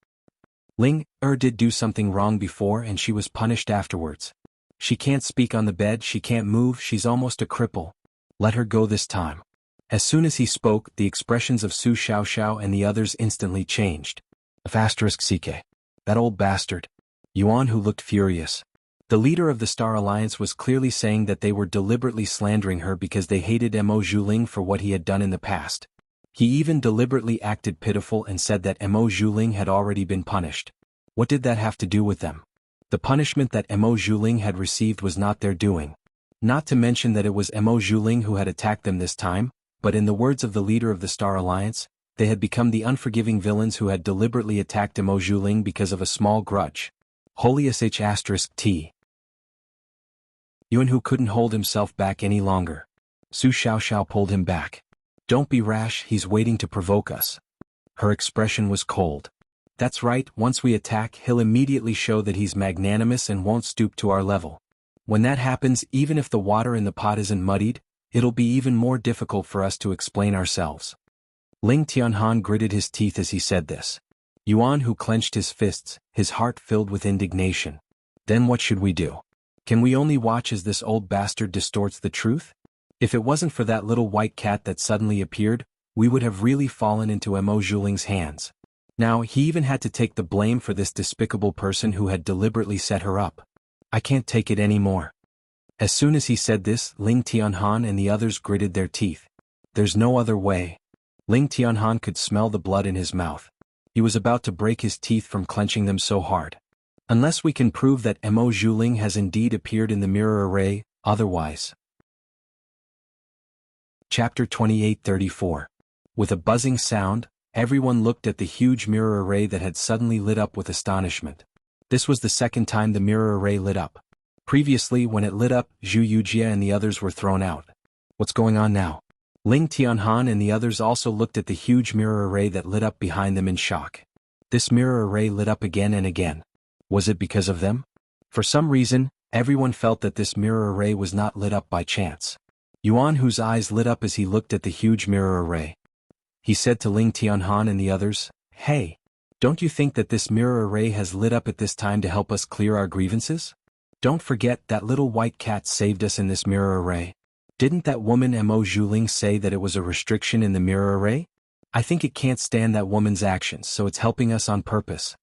Ling did do something wrong before and she was punished afterwards. She can't speak on the bed, she can't move, she's almost a cripple. Let her go this time." As soon as he spoke, the expressions of Su Xiaoxiao and the others instantly changed. *CK. That old bastard. Yuan, who looked furious. The leader of the Star Alliance was clearly saying that they were deliberately slandering her because they hated Mo Zhuling for what he had done in the past. He even deliberately acted pitiful and said that Mo Zhuling had already been punished. What did that have to do with them? The punishment that Mo Zhuling had received was not their doing. Not to mention that it was Mo Zhuling who had attacked them this time, but in the words of the leader of the Star Alliance, they had become the unforgiving villains who had deliberately attacked Mo Zhuling because of a small grudge. Holy *T. Yuan, who couldn't hold himself back any longer. Su Xiaoxiao pulled him back. "Don't be rash, he's waiting to provoke us." Her expression was cold. "That's right, once we attack, he'll immediately show that he's magnanimous and won't stoop to our level. When that happens, even if the water in the pot isn't muddied, it'll be even more difficult for us to explain ourselves." Ling Tianhan gritted his teeth as he said this. Yuan, who clenched his fists, his heart filled with indignation. "Then what should we do? Can we only watch as this old bastard distorts the truth? If it wasn't for that little white cat that suddenly appeared, we would have really fallen into Mo Zhuling's hands. Now he even had to take the blame for this despicable person who had deliberately set her up. I can't take it anymore." As soon as he said this, Ling Tianhan and the others gritted their teeth. There's no other way. Ling Tianhan could smell the blood in his mouth. He was about to break his teeth from clenching them so hard. Unless we can prove that Mo Zhuling has indeed appeared in the mirror array, otherwise. Chapter 28:34. With a buzzing sound, everyone looked at the huge mirror array that had suddenly lit up with astonishment. This was the second time the mirror array lit up. Previously, when it lit up, Zhu Yujie and the others were thrown out. What's going on now? Ling Tianhan and the others also looked at the huge mirror array that lit up behind them in shock. This mirror array lit up again and again. Was it because of them? For some reason, everyone felt that this mirror array was not lit up by chance. Yuan, whose eyes lit up as he looked at the huge mirror array. He said to Ling Tianhan and the others, "Hey, don't you think that this mirror array has lit up at this time to help us clear our grievances? Don't forget that little white cat saved us in this mirror array. Didn't that woman Mo Zhuling say that it was a restriction in the mirror array? I think it can't stand that woman's actions, so it's helping us on purpose."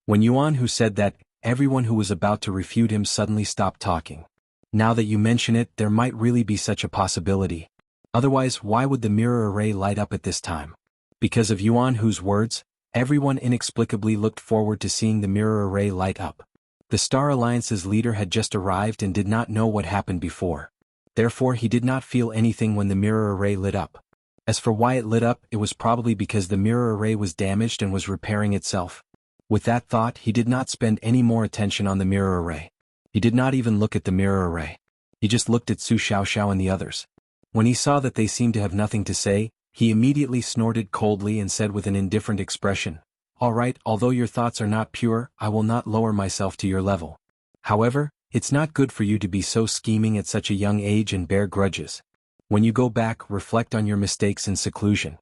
When Yuan, who said that, everyone who was about to refute him suddenly stopped talking. Now that you mention it, there might really be such a possibility. Otherwise, why would the mirror array light up at this time? Because of Yuan, whose words, everyone inexplicably looked forward to seeing the mirror array light up. The Star Alliance's leader had just arrived and did not know what happened before. Therefore he did not feel anything when the mirror array lit up. As for why it lit up, it was probably because the mirror array was damaged and was repairing itself. With that thought, he did not spend any more attention on the mirror array. He did not even look at the mirror array. He just looked at Su Xiaoxiao and the others. When he saw that they seemed to have nothing to say, he immediately snorted coldly and said with an indifferent expression, "All right, although your thoughts are not pure, I will not lower myself to your level. However, it's not good for you to be so scheming at such a young age and bear grudges. When you go back, reflect on your mistakes in seclusion."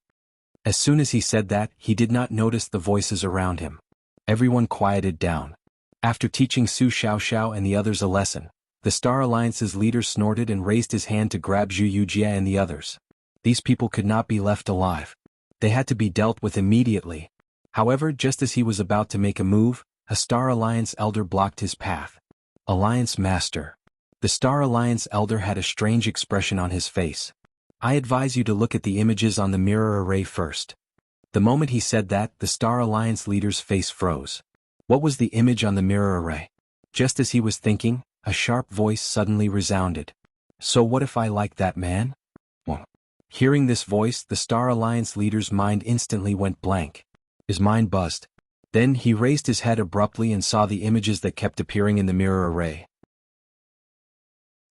As soon as he said that, he did not notice the voices around him. Everyone quieted down. After teaching Su Xiaoxiao and the others a lesson, the Star Alliance's leader snorted and raised his hand to grab Zhu Yujie and the others. These people could not be left alive. They had to be dealt with immediately. However, just as he was about to make a move, a Star Alliance elder blocked his path. Alliance Master. The Star Alliance elder had a strange expression on his face. "I advise you to look at the images on the mirror array first." The moment he said that, the Star Alliance leader's face froze. What was the image on the mirror array? Just as he was thinking, a sharp voice suddenly resounded. "So what if I like that man?" Well, hearing this voice, the Star Alliance leader's mind instantly went blank. His mind buzzed. Then he raised his head abruptly and saw the images that kept appearing in the mirror array.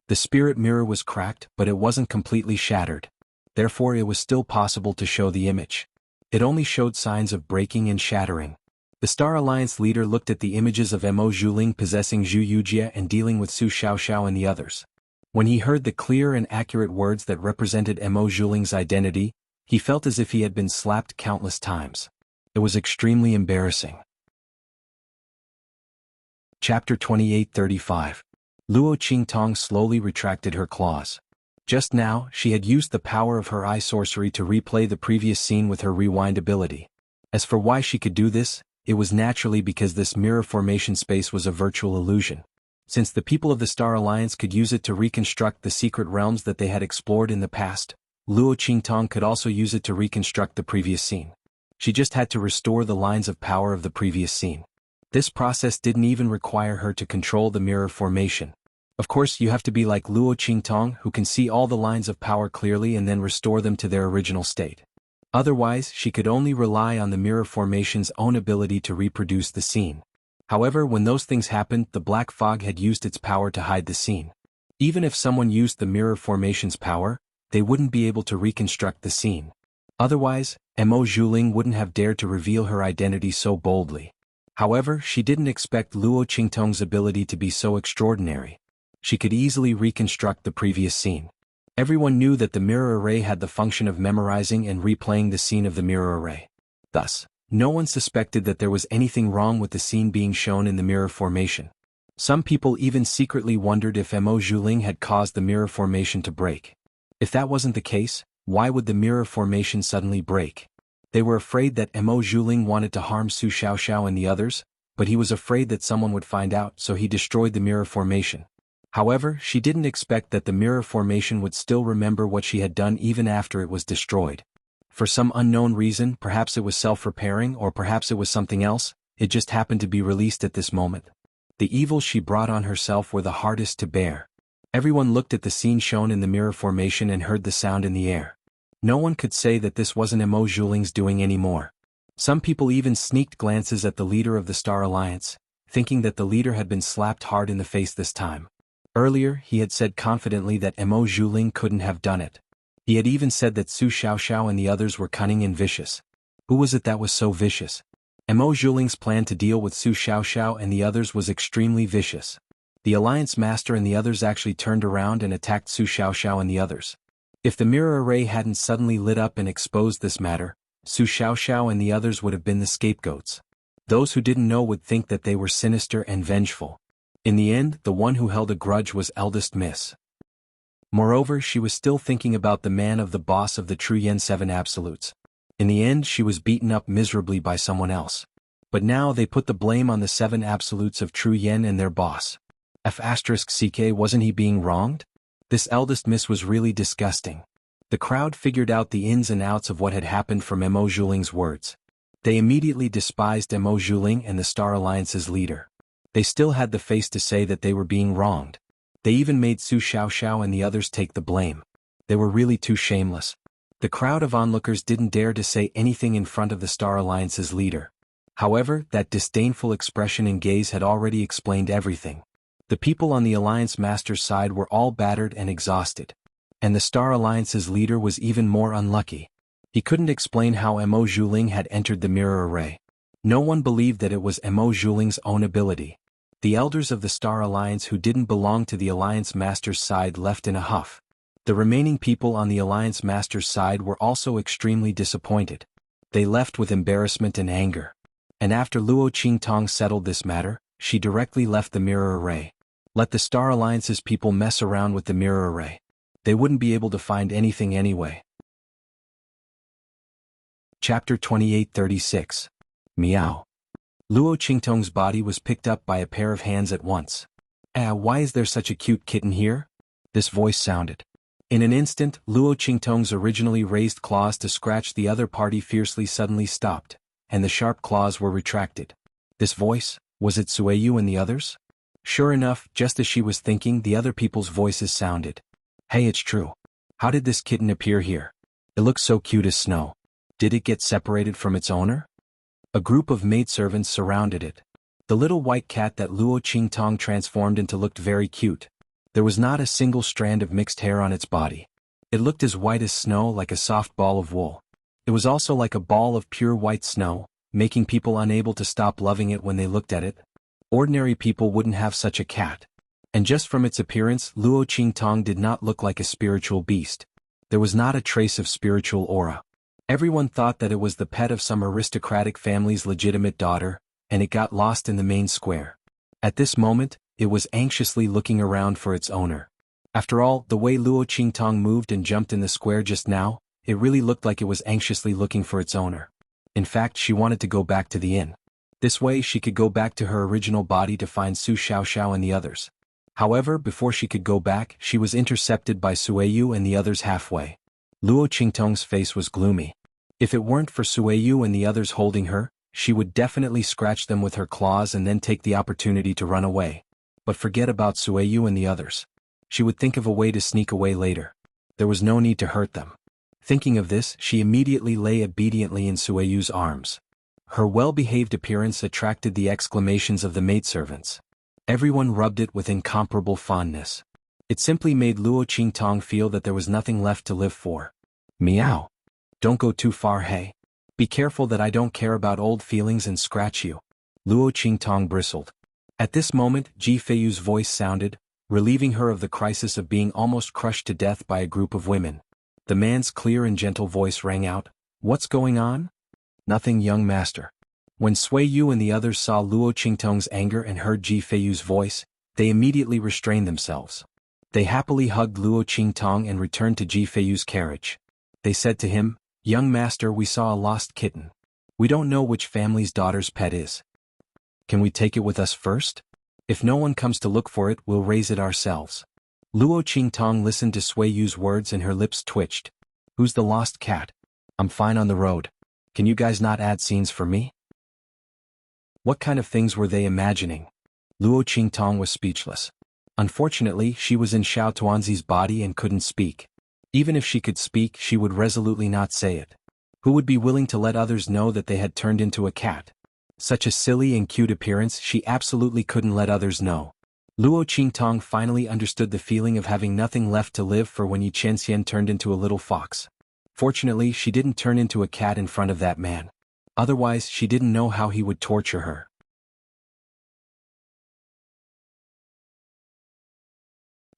The spirit mirror was cracked, but it wasn't completely shattered. Therefore it was still possible to show the image. It only showed signs of breaking and shattering. The Star Alliance leader looked at the images of Mo Zhuling possessing Zhu Yujie and dealing with Su Xiaoxiao and the others. When he heard the clear and accurate words that represented Mo Zhuling's identity, he felt as if he had been slapped countless times. It was extremely embarrassing. Chapter 28:35. Luo Qingtong slowly retracted her claws. Just now, she had used the power of her eye sorcery to replay the previous scene with her rewind ability. As for why she could do this, it was naturally because this mirror formation space was a virtual illusion. Since the people of the Star Alliance could use it to reconstruct the secret realms that they had explored in the past, Luo Qingtong could also use it to reconstruct the previous scene. She just had to restore the lines of power of the previous scene. This process didn't even require her to control the mirror formation. Of course, you have to be like Luo Qingtong, who can see all the lines of power clearly and then restore them to their original state. Otherwise, she could only rely on the mirror formation's own ability to reproduce the scene. However, when those things happened, the black fog had used its power to hide the scene. Even if someone used the mirror formation's power, they wouldn't be able to reconstruct the scene. Otherwise, Mo Zhuling wouldn't have dared to reveal her identity so boldly. However, she didn't expect Luo Qingtong's ability to be so extraordinary. She could easily reconstruct the previous scene. Everyone knew that the mirror array had the function of memorizing and replaying the scene of the mirror array. Thus, no one suspected that there was anything wrong with the scene being shown in the mirror formation. Some people even secretly wondered if Mo Zhuling had caused the mirror formation to break. If that wasn't the case, why would the mirror formation suddenly break? They were afraid that Mo Zhuling wanted to harm Su Xiaoxiao and the others, but he was afraid that someone would find out, so he destroyed the mirror formation. However, she didn't expect that the mirror formation would still remember what she had done even after it was destroyed. For some unknown reason, perhaps it was self-repairing or perhaps it was something else, it just happened to be released at this moment. The evils she brought on herself were the hardest to bear. Everyone looked at the scene shown in the mirror formation and heard the sound in the air. No one could say that this wasn't Mo Zhuling's doing anymore. Some people even sneaked glances at the leader of the Star Alliance, thinking that the leader had been slapped hard in the face this time. Earlier, he had said confidently that Mo Zhuling couldn't have done it. He had even said that Su Xiaoxiao and the others were cunning and vicious. Who was it that was so vicious? Mo Zhuling's plan to deal with Su Xiaoxiao and the others was extremely vicious. The Alliance Master and the others actually turned around and attacked Su Xiaoxiao and the others. If the mirror array hadn't suddenly lit up and exposed this matter, Su Xiaoxiao and the others would have been the scapegoats. Those who didn't know would think that they were sinister and vengeful. In the end, the one who held a grudge was eldest Miss. Moreover, she was still thinking about the man of the boss of the True Yen 7 Absolutes. In the end, she was beaten up miserably by someone else. But now they put the blame on the 7 Absolutes of True Yen and their boss. F***CK, wasn't he being wronged? This eldest Miss was really disgusting. The crowd figured out the ins and outs of what had happened from Mo Zhuling's words. They immediately despised Mo Zhuling and the Star Alliance's leader. They still had the face to say that they were being wronged. They even made Su Xiaoxiao and the others take the blame. They were really too shameless. The crowd of onlookers didn't dare to say anything in front of the Star Alliance's leader. However, that disdainful expression and gaze had already explained everything. The people on the Alliance Master's side were all battered and exhausted. And the Star Alliance's leader was even more unlucky. He couldn't explain how Mo Zhuling had entered the mirror array. No one believed that it was Mo Zhuling's own ability. The elders of the Star Alliance who didn't belong to the Alliance Master's side left in a huff. The remaining people on the Alliance Master's side were also extremely disappointed. They left with embarrassment and anger. And after Luo Qingtong settled this matter, she directly left the mirror array. Let the Star Alliance's people mess around with the mirror array. They wouldn't be able to find anything anyway. Chapter 28:36. Meow. Luo Qingtong's body was picked up by a pair of hands at once. Why is there such a cute kitten here? This voice sounded. In an instant, Luo Qingtong's originally raised claws to scratch the other party fiercely suddenly stopped, and the sharp claws were retracted. This voice, was it Sueyu and the others? Sure enough, just as she was thinking, the other people's voices sounded. Hey, it's true. How did this kitten appear here? It looks so cute as snow. Did it get separated from its owner? A group of maidservants surrounded it. The little white cat that Luo Qingtong transformed into looked very cute. There was not a single strand of mixed hair on its body. It looked as white as snow, like a soft ball of wool. It was also like a ball of pure white snow, making people unable to stop loving it when they looked at it. Ordinary people wouldn't have such a cat. And just from its appearance, Luo Qingtong did not look like a spiritual beast. There was not a trace of spiritual aura. Everyone thought that it was the pet of some aristocratic family's legitimate daughter, and it got lost in the main square. At this moment, it was anxiously looking around for its owner. After all, the way Luo Qingtong moved and jumped in the square just now, it really looked like it was anxiously looking for its owner. In fact, she wanted to go back to the inn. This way she could go back to her original body to find Su Xiaoxiao and the others. However, before she could go back, she was intercepted by Sueyu and the others halfway. Luo Qingtong's face was gloomy. If it weren't for Sueyu and the others holding her, she would definitely scratch them with her claws and then take the opportunity to run away. But forget about Sueyu and the others. She would think of a way to sneak away later. There was no need to hurt them. Thinking of this, she immediately lay obediently in Sueyu's arms. Her well-behaved appearance attracted the exclamations of the maidservants. Everyone rubbed it with incomparable fondness. It simply made Luo Qingtong feel that there was nothing left to live for. Meow. Don't go too far, hey. Be careful that I don't care about old feelings and scratch you. Luo Qingtong bristled. At this moment, Ji Feiyu's voice sounded, relieving her of the crisis of being almost crushed to death by a group of women. The man's clear and gentle voice rang out, "What's going on?" "Nothing, young master." When Sueyu and the others saw Luo Qingtong's anger and heard Ji Feiyu's voice, they immediately restrained themselves. They happily hugged Luo Qingtong and returned to Ji Feiyu's carriage. They said to him, "Young master, we saw a lost kitten. We don't know which family's daughter's pet is. Can we take it with us first? If no one comes to look for it, we'll raise it ourselves." Luo Qingtong listened to Sueyu's words and her lips twitched. "Who's the lost cat? I'm fine on the road. Can you guys not add scenes for me?" What kind of things were they imagining? Luo Qingtong was speechless. Unfortunately, she was in Xiao Tuanzi's body and couldn't speak. Even if she could speak, she would resolutely not say it. Who would be willing to let others know that they had turned into a cat? Such a silly and cute appearance, she absolutely couldn't let others know. Luo Qingtong finally understood the feeling of having nothing left to live for when Yi Qianxian turned into a little fox. Fortunately, she didn't turn into a cat in front of that man. Otherwise, she didn't know how he would torture her.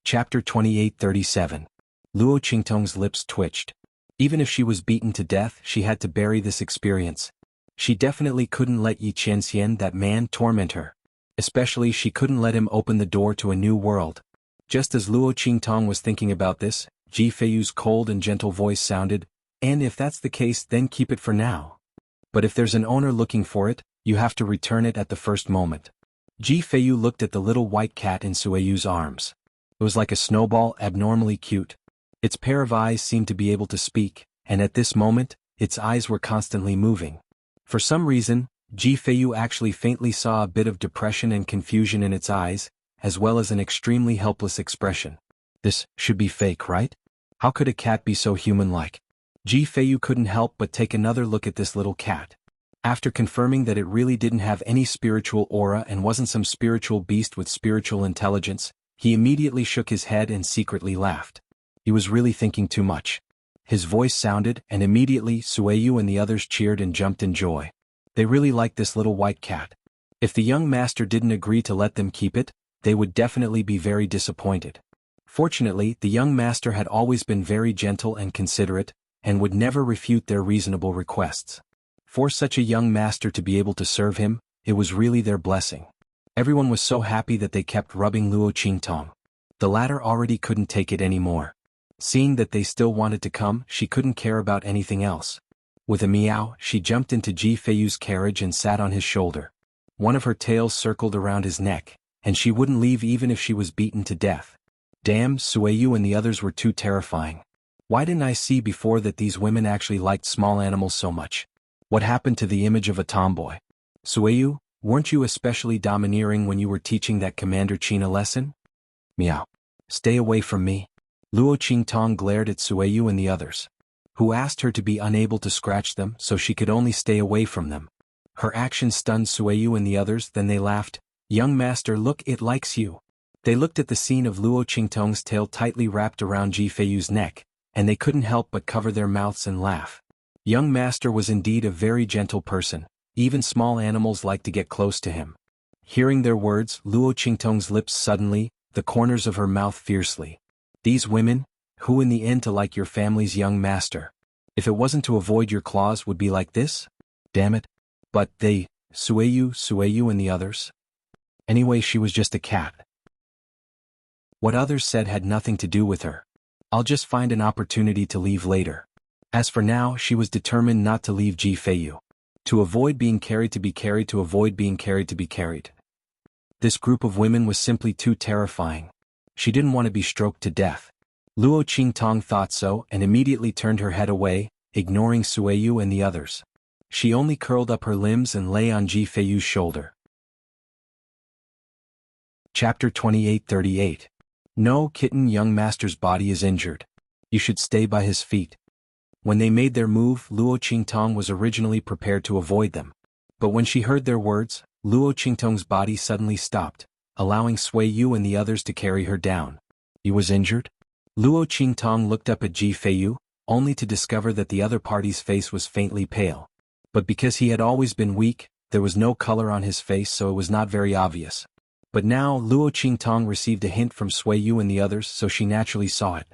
Chapter 28:37. Luo Qingtong's lips twitched. Even if she was beaten to death, she had to bury this experience. She definitely couldn't let Yi Qianxian, that man, torment her. Especially, she couldn't let him open the door to a new world. Just as Luo Qingtong was thinking about this, Ji Feiyu's cold and gentle voice sounded, "And if that's the case, then keep it for now. But if there's an owner looking for it, you have to return it at the first moment." Ji Feiyu looked at the little white cat in Sueyu's arms. It was like a snowball, abnormally cute. Its pair of eyes seemed to be able to speak, and at this moment, its eyes were constantly moving. For some reason, Ji Feiyu actually faintly saw a bit of depression and confusion in its eyes, as well as an extremely helpless expression. This should be fake, right? How could a cat be so human-like? Ji Feiyu couldn't help but take another look at this little cat. After confirming that it really didn't have any spiritual aura and wasn't some spiritual beast with spiritual intelligence, he immediately shook his head and secretly laughed. He was really thinking too much. His voice sounded, and immediately Sueyu and the others cheered and jumped in joy. They really liked this little white cat. If the young master didn't agree to let them keep it, they would definitely be very disappointed. Fortunately, the young master had always been very gentle and considerate, and would never refute their reasonable requests. For such a young master to be able to serve him, it was really their blessing. Everyone was so happy that they kept rubbing Luo Qingtong. The latter already couldn't take it anymore. Seeing that they still wanted to come, she couldn't care about anything else. With a meow, she jumped into Ji Feiyu's carriage and sat on his shoulder. One of her tails circled around his neck, and she wouldn't leave even if she was beaten to death. Damn, Sueyu and the others were too terrifying. Why didn't I see before that these women actually liked small animals so much? What happened to the image of a tomboy? Sueyu, weren't you especially domineering when you were teaching that Commander Qin a lesson? Meow. Stay away from me. Luo Qingtong glared at Sueyu and the others, who asked her to be unable to scratch them so she could only stay away from them. Her action stunned Sueyu and the others, then they laughed. "Young master, look, it likes you." They looked at the scene of Luo Qingtong's tail tightly wrapped around Ji Feiyu's neck, and they couldn't help but cover their mouths and laugh. Young master was indeed a very gentle person, Even small animals like to get close to him. Hearing their words, Luo Qingtong's lips suddenly, the corners of her mouth fiercely. These women, who in the end to like your family's young master? If it wasn't to avoid your claws would be like this? Damn it. But they, Sueyu and the others? Anyway, she was just a cat. What others said had nothing to do with her. I'll just find an opportunity to leave later. As for now, she was determined not to leave Ji Feiyu. To avoid being carried to be carried to avoid being carried to be carried. This group of women was simply too terrifying. She didn't want to be stroked to death. Luo Qingtong thought so and immediately turned her head away, ignoring Sueyu and the others. She only curled up her limbs and lay on Ji Feiyu's shoulder. Chapter 28:38. No, kitten, young master's body is injured. You should stay by his feet. When they made their move, Luo Qingtong was originally prepared to avoid them. But when she heard their words, Luo Qingtong's body suddenly stopped, allowing Sueyu and the others to carry her down. He was injured? Luo Qingtong looked up at Ji Feiyu, only to discover that the other party's face was faintly pale. But because he had always been weak, there was no color on his face, so it was not very obvious. But now Luo Qingtong received a hint from Sueyu and the others, so she naturally saw it.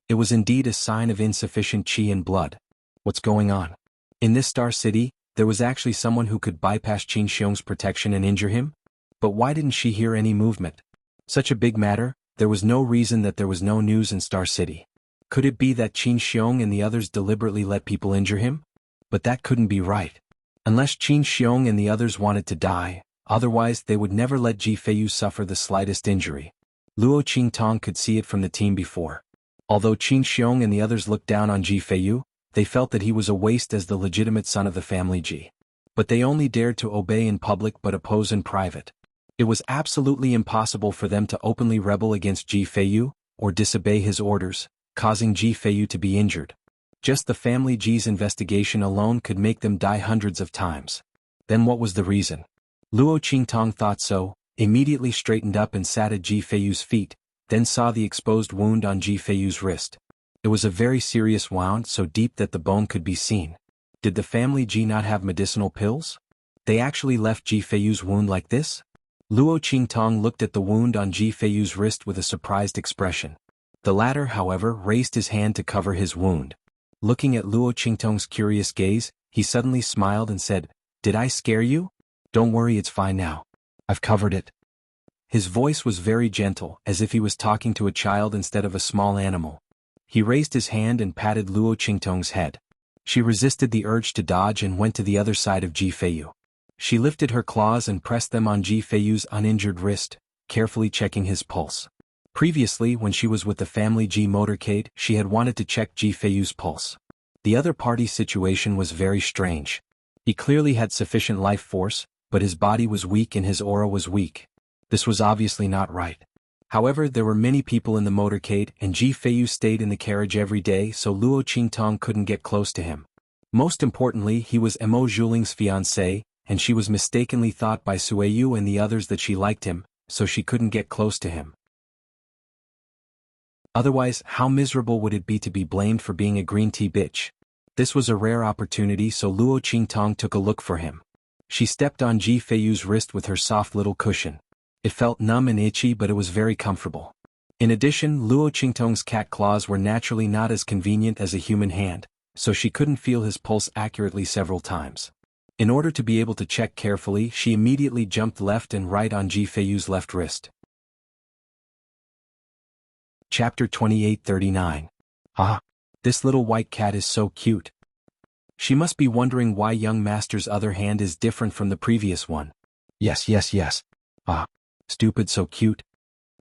It was indeed a sign of insufficient qi and blood. What's going on? In this Star City, there was actually someone who could bypass Qin Xiong's protection and injure him? But why didn't she hear any movement? Such a big matter, there was no reason that there was no news in Star City. Could it be that Qin Xiong and the others deliberately let people injure him? But that couldn't be right. Unless Qin Xiong and the others wanted to die, otherwise they would never let Ji Feiyu suffer the slightest injury. Luo Qingtong could see it from the team before. Although Qin Xiong and the others looked down on Ji Feiyu, they felt that he was a waste as the legitimate son of the family Ji. But they only dared to obey in public but oppose in private. It was absolutely impossible for them to openly rebel against Ji Feiyu, or disobey his orders, causing Ji Feiyu to be injured. Just the family Ji's investigation alone could make them die hundreds of times. Then what was the reason? Luo Qingtong thought so, immediately straightened up and sat at Ji Feiyu's feet, then saw the exposed wound on Ji Feiyu's wrist. It was a very serious wound, so deep that the bone could be seen. Did the family Ji not have medicinal pills? They actually left Ji Feiyu's wound like this? Luo Qingtong looked at the wound on Ji Feiyu's wrist with a surprised expression. The latter, however, raised his hand to cover his wound. Looking at Luo Qingtong's curious gaze, he suddenly smiled and said, "Did I scare you? Don't worry, it's fine now. I've covered it." His voice was very gentle, as if he was talking to a child instead of a small animal. He raised his hand and patted Luo Qingtong's head. She resisted the urge to dodge and went to the other side of Ji Feiyu. She lifted her claws and pressed them on Ji Feiyu's uninjured wrist, carefully checking his pulse. Previously, when she was with the family Ji motorcade, she had wanted to check Ji Feiyu's pulse. The other party's situation was very strange. He clearly had sufficient life force, but his body was weak and his aura was weak. This was obviously not right. However, there were many people in the motorcade and Ji Feiyu stayed in the carriage every day, so Luo Qingtong couldn't get close to him. Most importantly, he was Mo Zhuling's fiancé, and she was mistakenly thought by Sueyu and the others that she liked him, so she couldn't get close to him. Otherwise, how miserable would it be to be blamed for being a green tea bitch? This was a rare opportunity, so Luo Qingtong took a look for him. She stepped on Ji Feiyu's wrist with her soft little cushion. It felt numb and itchy, but it was very comfortable. In addition, Luo Qingtong's cat claws were naturally not as convenient as a human hand, so she couldn't feel his pulse accurately several times. In order to be able to check carefully, she immediately jumped left and right on Ji Feiyu's left wrist. Chapter 28:39. Ah, this little white cat is so cute. She must be wondering why young master's other hand is different from the previous one. Yes. Ah, stupid, so cute.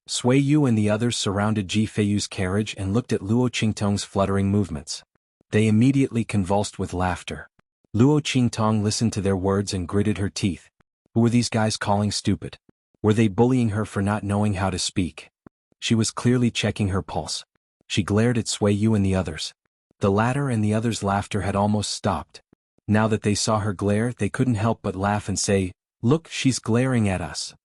Sueyu and the others surrounded Ji Feiyu's carriage and looked at Luo Qingtong's fluttering movements. They immediately convulsed with laughter. Luo Qingtong listened to their words and gritted her teeth. Who were these guys calling stupid? Were they bullying her for not knowing how to speak? She was clearly checking her pulse. She glared at Sueyu and the others. The latter and the others' laughter had almost stopped. Now that they saw her glare, they couldn't help but laugh and say, "Look, she's glaring at us.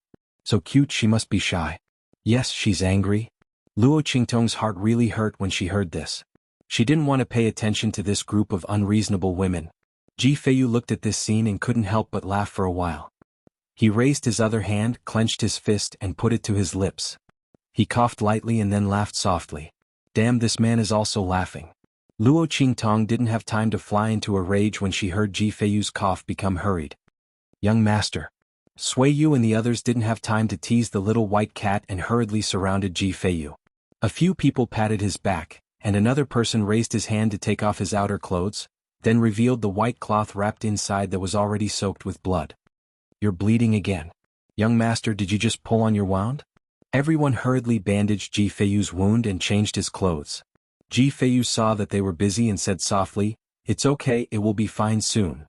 So cute, she must be shy. Yes, she's angry." Luo Qingtong's heart really hurt when she heard this. She didn't want to pay attention to this group of unreasonable women. Ji Feiyu looked at this scene and couldn't help but laugh for a while. He raised his other hand, clenched his fist and put it to his lips. He coughed lightly and then laughed softly. Damn, this man is also laughing. Luo Qingtong didn't have time to fly into a rage when she heard Ji Feiyu's cough become hurried. Young master. Sui Yu and the others didn't have time to tease the little white cat and hurriedly surrounded Ji Feiyu. A few people patted his back, and another person raised his hand to take off his outer clothes, then revealed the white cloth wrapped inside that was already soaked with blood. You're bleeding again. Young master, did you just pull on your wound? Everyone hurriedly bandaged Ji Feiyu's wound and changed his clothes. Ji Feiyu saw that they were busy and said softly, "It's okay, it will be fine soon."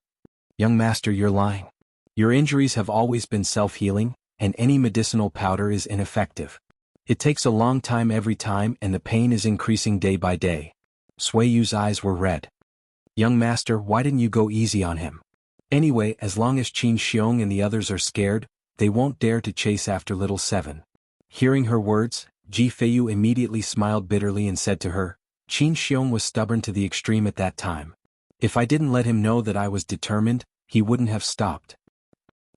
Young master, you're lying. Your injuries have always been self-healing, and any medicinal powder is ineffective. It takes a long time every time and the pain is increasing day by day. Sui Yu's eyes were red. Young master, why didn't you go easy on him? Anyway, as long as Qin Xiong and the others are scared, they won't dare to chase after little Seven. Hearing her words, Ji Feiyu immediately smiled bitterly and said to her, Qin Xiong was stubborn to the extreme at that time. If I didn't let him know that I was determined, he wouldn't have stopped.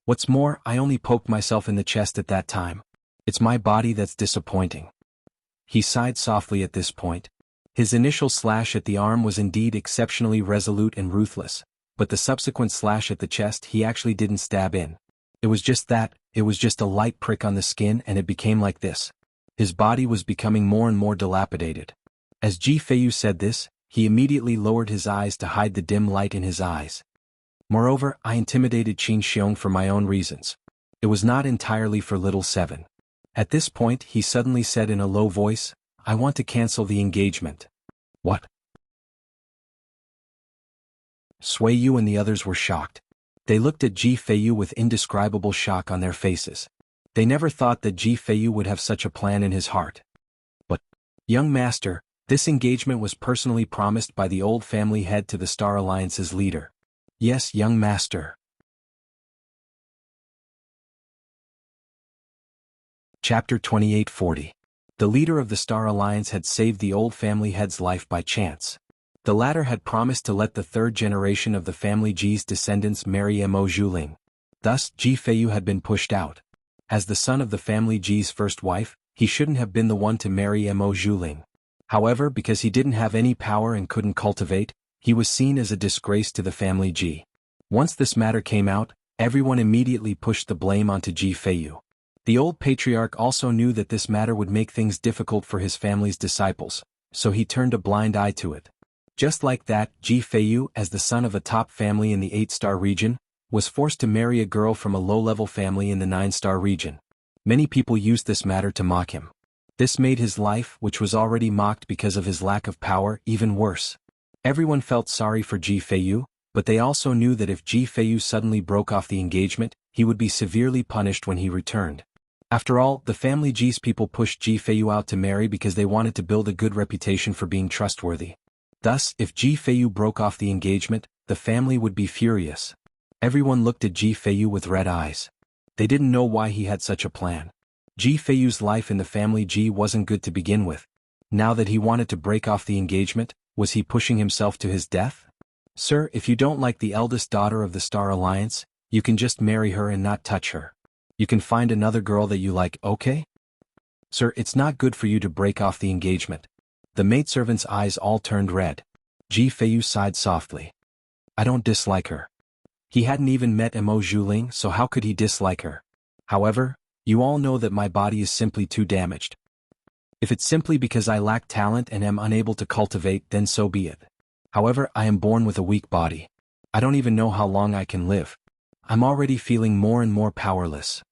What's more, I only poked myself in the chest at that time. It's my body that's disappointing. He sighed softly at this point. His initial slash at the arm was indeed exceptionally resolute and ruthless, but the subsequent slash at the chest he actually didn't stab in. It was just a light prick on the skin and it became like this. His body was becoming more and more dilapidated. As Ji Feiyu said this, he immediately lowered his eyes to hide the dim light in his eyes. Moreover, I intimidated Qin Xiong for my own reasons. It was not entirely for little Seven. At this point he suddenly said in a low voice, I want to cancel the engagement. What? Sui Yu and the others were shocked. They looked at Ji Feiyu with indescribable shock on their faces. They never thought that Ji Feiyu would have such a plan in his heart. But, young master, this engagement was personally promised by the old family head to the Star Alliance's leader. Yes, young master. Chapter 2840. The leader of the Star Alliance had saved the old family head's life by chance. The latter had promised to let the third generation of the family Ji's descendants marry Mo Zhuling. Thus, Ji Feiyu had been pushed out. As the son of the family Ji's first wife, he shouldn't have been the one to marry Mo Zhuling. However, because he didn't have any power and couldn't cultivate, he was seen as a disgrace to the family Ji. Once this matter came out, everyone immediately pushed the blame onto Ji Feiyu. The old patriarch also knew that this matter would make things difficult for his family's disciples, so he turned a blind eye to it. Just like that, Ji Feiyu, as the son of a top family in the 8-star region, was forced to marry a girl from a low-level family in the 9-star region. Many people used this matter to mock him. This made his life, which was already mocked because of his lack of power, even worse. Everyone felt sorry for Ji Feiyu, but they also knew that if Ji Feiyu suddenly broke off the engagement, he would be severely punished when he returned. After all, the family Ji's people pushed Ji Feiyu out to marry because they wanted to build a good reputation for being trustworthy. Thus, if Ji Feiyu broke off the engagement, the family would be furious. Everyone looked at Ji Feiyu with red eyes. They didn't know why he had such a plan. Ji Feiyu's life in the family Ji wasn't good to begin with. Now that he wanted to break off the engagement, was he pushing himself to his death? Sir, if you don't like the eldest daughter of the Star Alliance, you can just marry her and not touch her. You can find another girl that you like, okay? Sir, it's not good for you to break off the engagement. The maidservant's eyes all turned red. Ji Feiyu sighed softly. I don't dislike her. He hadn't even met Mo Zhuling, so how could he dislike her? However, you all know that my body is simply too damaged. If it's simply because I lack talent and am unable to cultivate, then so be it. However, I am born with a weak body. I don't even know how long I can live. I'm already feeling more and more powerless.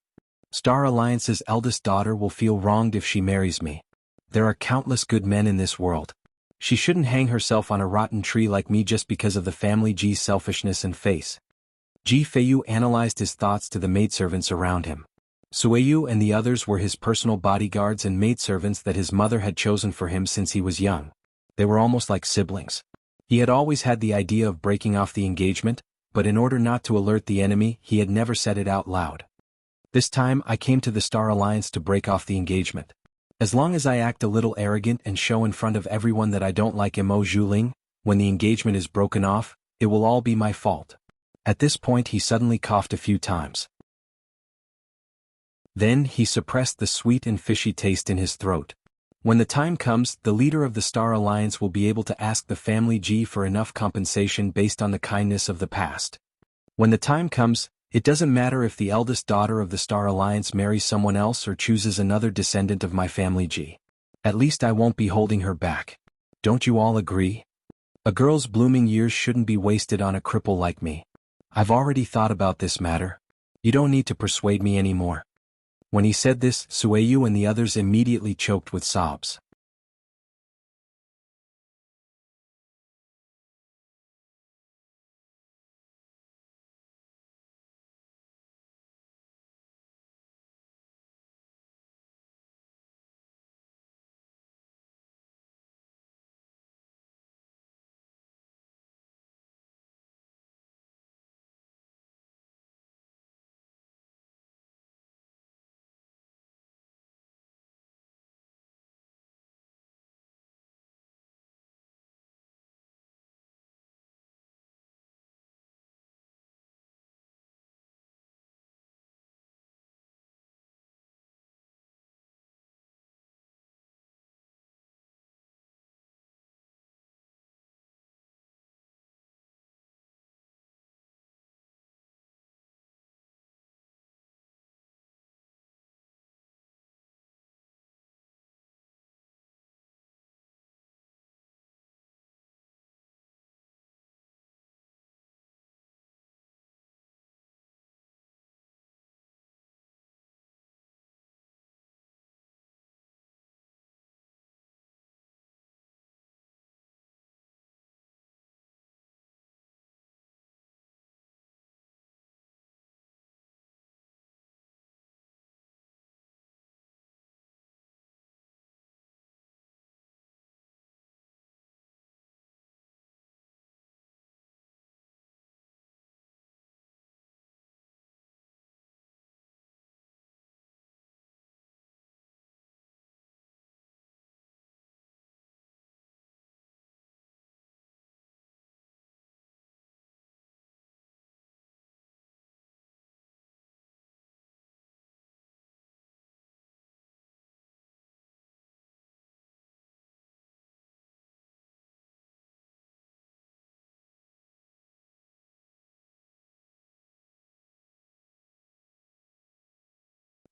Star Alliance's eldest daughter will feel wronged if she marries me. There are countless good men in this world. She shouldn't hang herself on a rotten tree like me just because of the family Ji's selfishness and face. Ji Feiyu analyzed his thoughts to the maidservants around him. Sui Yu and the others were his personal bodyguards and maidservants that his mother had chosen for him since he was young. They were almost like siblings. He had always had the idea of breaking off the engagement, but in order not to alert the enemy, he had never said it out loud. This time I came to the Star Alliance to break off the engagement. As long as I act a little arrogant and show in front of everyone that I don't like Mo Zhuling, when the engagement is broken off, It will all be my fault. At this point he suddenly coughed a few times. Then he suppressed the sweet and fishy taste in his throat. When the time comes, the leader of the Star Alliance will be able to ask the family G for enough compensation based on the kindness of the past. When the time comes, it doesn't matter if the eldest daughter of the Star Alliance marries someone else or chooses another descendant of my family G. At least I won't be holding her back. Don't you all agree? A girl's blooming years shouldn't be wasted on a cripple like me. I've already thought about this matter. You don't need to persuade me anymore. When he said this, Sueyu and the others immediately choked with sobs.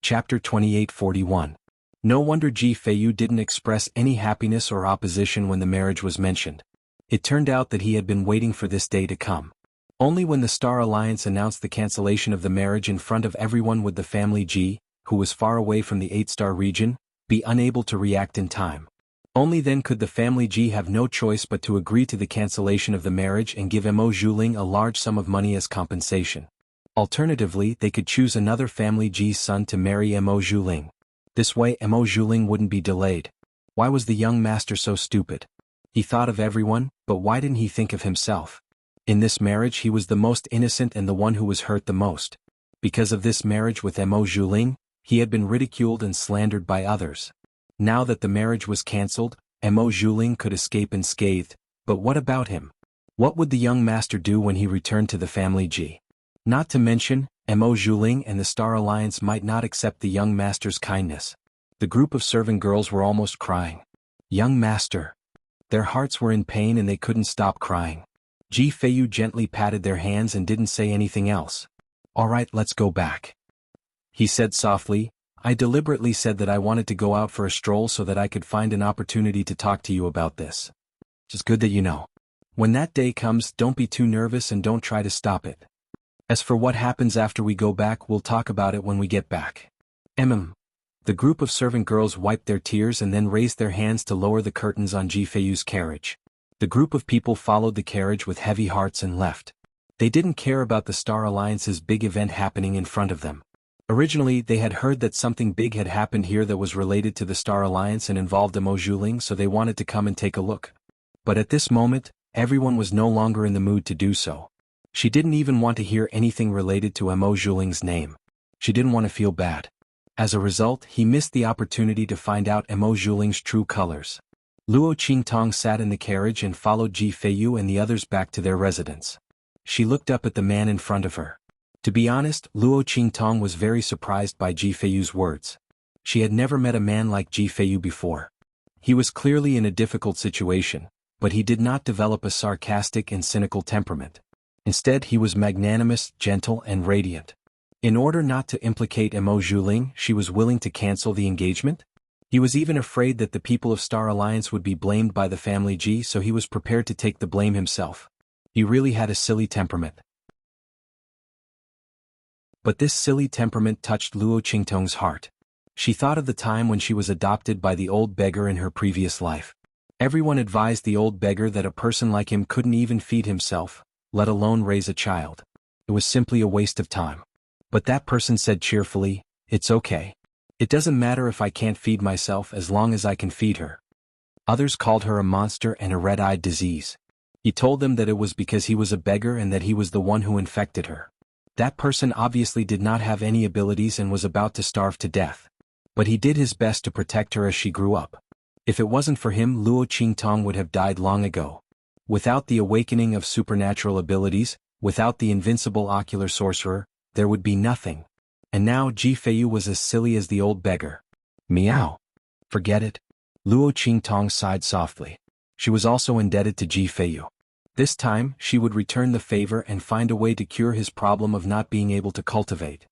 Chapter 2841. No wonder Ji Feiyu didn't express any happiness or opposition when the marriage was mentioned. It turned out that he had been waiting for this day to come. Only when the Star Alliance announced the cancellation of the marriage in front of everyone would the family Ji, who was far away from the 8-star region, be unable to react in time. Only then could the family Ji have no choice but to agree to the cancellation of the marriage and give Mo Zhuling a large sum of money as compensation. Alternatively, they could choose another family G's son to marry Mo Zhuling. This way Mo Zhuling wouldn't be delayed. Why was the young master so stupid? He thought of everyone, but why didn't he think of himself? In this marriage he was the most innocent and the one who was hurt the most. Because of this marriage with Mo Zhuling, he had been ridiculed and slandered by others. Now that the marriage was cancelled, Mo Zhuling could escape unscathed, but what about him? What would the young master do when he returned to the family G? Not to mention, Mo Zhuling and the Star Alliance might not accept the young master's kindness. The group of servant girls were almost crying. Young master. Their hearts were in pain and they couldn't stop crying. Ji Feiyu gently patted their hands and didn't say anything else. All right, let's go back. He said softly, I deliberately said that I wanted to go out for a stroll so that I could find an opportunity to talk to you about this. It's good that you know. When that day comes, don't be too nervous and don't try to stop it. As for what happens after we go back, we'll talk about it when we get back. The group of servant girls wiped their tears and then raised their hands to lower the curtains on Ji Feiyu's carriage. The group of people followed the carriage with heavy hearts and left. They didn't care about the Star Alliance's big event happening in front of them. Originally, they had heard that something big had happened here that was related to the Star Alliance and involved Mo Zhuling, so they wanted to come and take a look. But at this moment, everyone was no longer in the mood to do so. She didn't even want to hear anything related to Mo Zhuling's name. She didn't want to feel bad. As a result, he missed the opportunity to find out Mo Zhuling's true colors. Luo Qingtong sat in the carriage and followed Ji Feiyu and the others back to their residence. She looked up at the man in front of her. To be honest, Luo Qingtong was very surprised by Ji Feiyu's words. She had never met a man like Ji Feiyu before. He was clearly in a difficult situation, but he did not develop a sarcastic and cynical temperament. Instead, he was magnanimous, gentle, and radiant. In order not to implicate Mo Zhuling, she was willing to cancel the engagement? He was even afraid that the people of Star Alliance would be blamed by the family Ji, so he was prepared to take the blame himself. He really had a silly temperament. But this silly temperament touched Luo Qingtong's heart. She thought of the time when she was adopted by the old beggar in her previous life. Everyone advised the old beggar that a person like him couldn't even feed himself, let alone raise a child. It was simply a waste of time. But that person said cheerfully, "It's okay. It doesn't matter if I can't feed myself as long as I can feed her." Others called her a monster and a red-eyed disease. He told them that it was because he was a beggar and that he was the one who infected her. That person obviously did not have any abilities and was about to starve to death. But he did his best to protect her as she grew up. If it wasn't for him, Luo Qingtong would have died long ago. Without the awakening of supernatural abilities, without the invincible ocular sorcerer, there would be nothing. And now Ji Feiyu was as silly as the old beggar. Meow. Forget it. Luo Qingtong sighed softly. She was also indebted to Ji Feiyu. This time, she would return the favor and find a way to cure his problem of not being able to cultivate.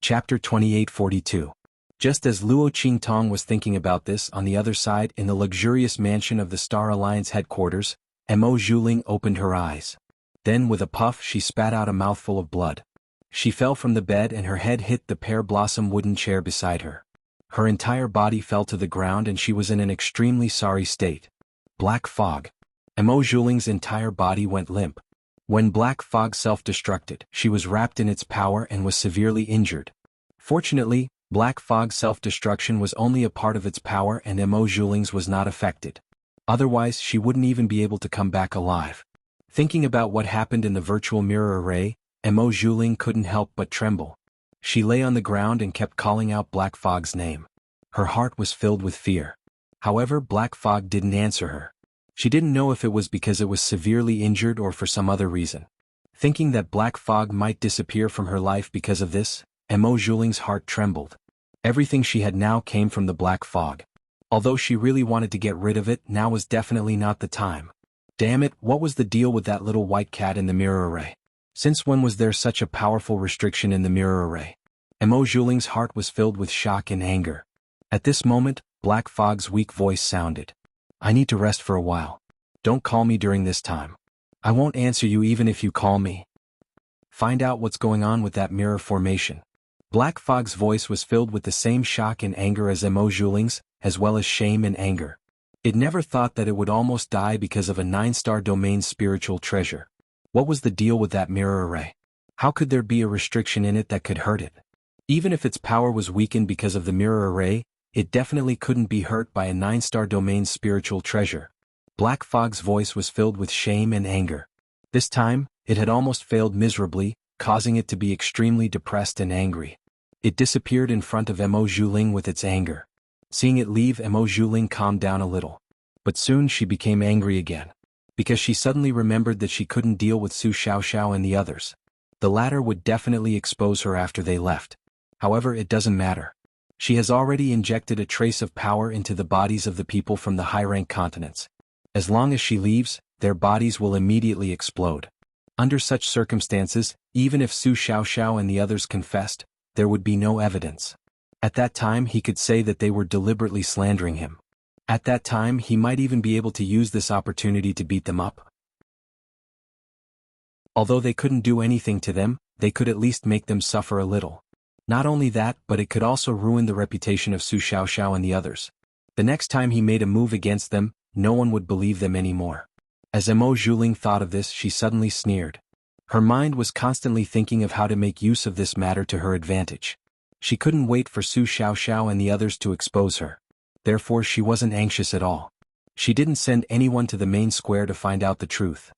Chapter 2842. Just as Luo Qingtong was thinking about this, on the other side, in the luxurious mansion of the Star Alliance headquarters, Mo Zhuling opened her eyes. Then with a puff she spat out a mouthful of blood. She fell from the bed and her head hit the pear-blossom wooden chair beside her. Her entire body fell to the ground and she was in an extremely sorry state. Black fog. Mo Zhuling's entire body went limp. When black fog self-destructed, she was wrapped in its power and was severely injured. Fortunately, black fog self-destruction was only a part of its power and Mo Zhuling's was not affected. Otherwise she wouldn't even be able to come back alive. Thinking about what happened in the virtual mirror array, Mo Zhuling couldn't help but tremble. She lay on the ground and kept calling out Black Fog's name. Her heart was filled with fear. However, Black Fog didn't answer her. She didn't know if it was because it was severely injured or for some other reason. Thinking that Black Fog might disappear from her life because of this, Mo Zhuling's heart trembled. Everything she had now came from the Black Fog. Although she really wanted to get rid of it, now was definitely not the time. Damn it, what was the deal with that little white cat in the mirror array? Since when was there such a powerful restriction in the mirror array? Mo Zhuling's heart was filled with shock and anger. At this moment, Black Fog's weak voice sounded. "I need to rest for a while. Don't call me during this time. I won't answer you even if you call me. Find out what's going on with that mirror formation." Black Fog's voice was filled with the same shock and anger as Mo Zhuling's, as well as shame and anger. It never thought that it would almost die because of a 9-star domain spiritual treasure. What was the deal with that mirror array? How could there be a restriction in it that could hurt it? Even if its power was weakened because of the mirror array, it definitely couldn't be hurt by a 9-star domain spiritual treasure. Black Fog's voice was filled with shame and anger. This time, it had almost failed miserably, causing it to be extremely depressed and angry. It disappeared in front of Mo Zhuling with its anger. Seeing it leave, Mo Zhuling calmed down a little. But soon she became angry again. Because she suddenly remembered that she couldn't deal with Su Xiaoxiao and the others. The latter would definitely expose her after they left. However, it doesn't matter. She has already injected a trace of power into the bodies of the people from the high-rank continents. As long as she leaves, their bodies will immediately explode. Under such circumstances, even if Su Xiaoxiao and the others confessed, there would be no evidence. At that time he could say that they were deliberately slandering him. At that time he might even be able to use this opportunity to beat them up. Although they couldn't do anything to them, they could at least make them suffer a little. Not only that, but it could also ruin the reputation of Su Xiaoxiao and the others. The next time he made a move against them, no one would believe them anymore. As Mo Zhuling thought of this, she suddenly sneered. Her mind was constantly thinking of how to make use of this matter to her advantage. She couldn't wait for Su Xiaoxiao and the others to expose her. Therefore she wasn't anxious at all. She didn't send anyone to the main square to find out the truth.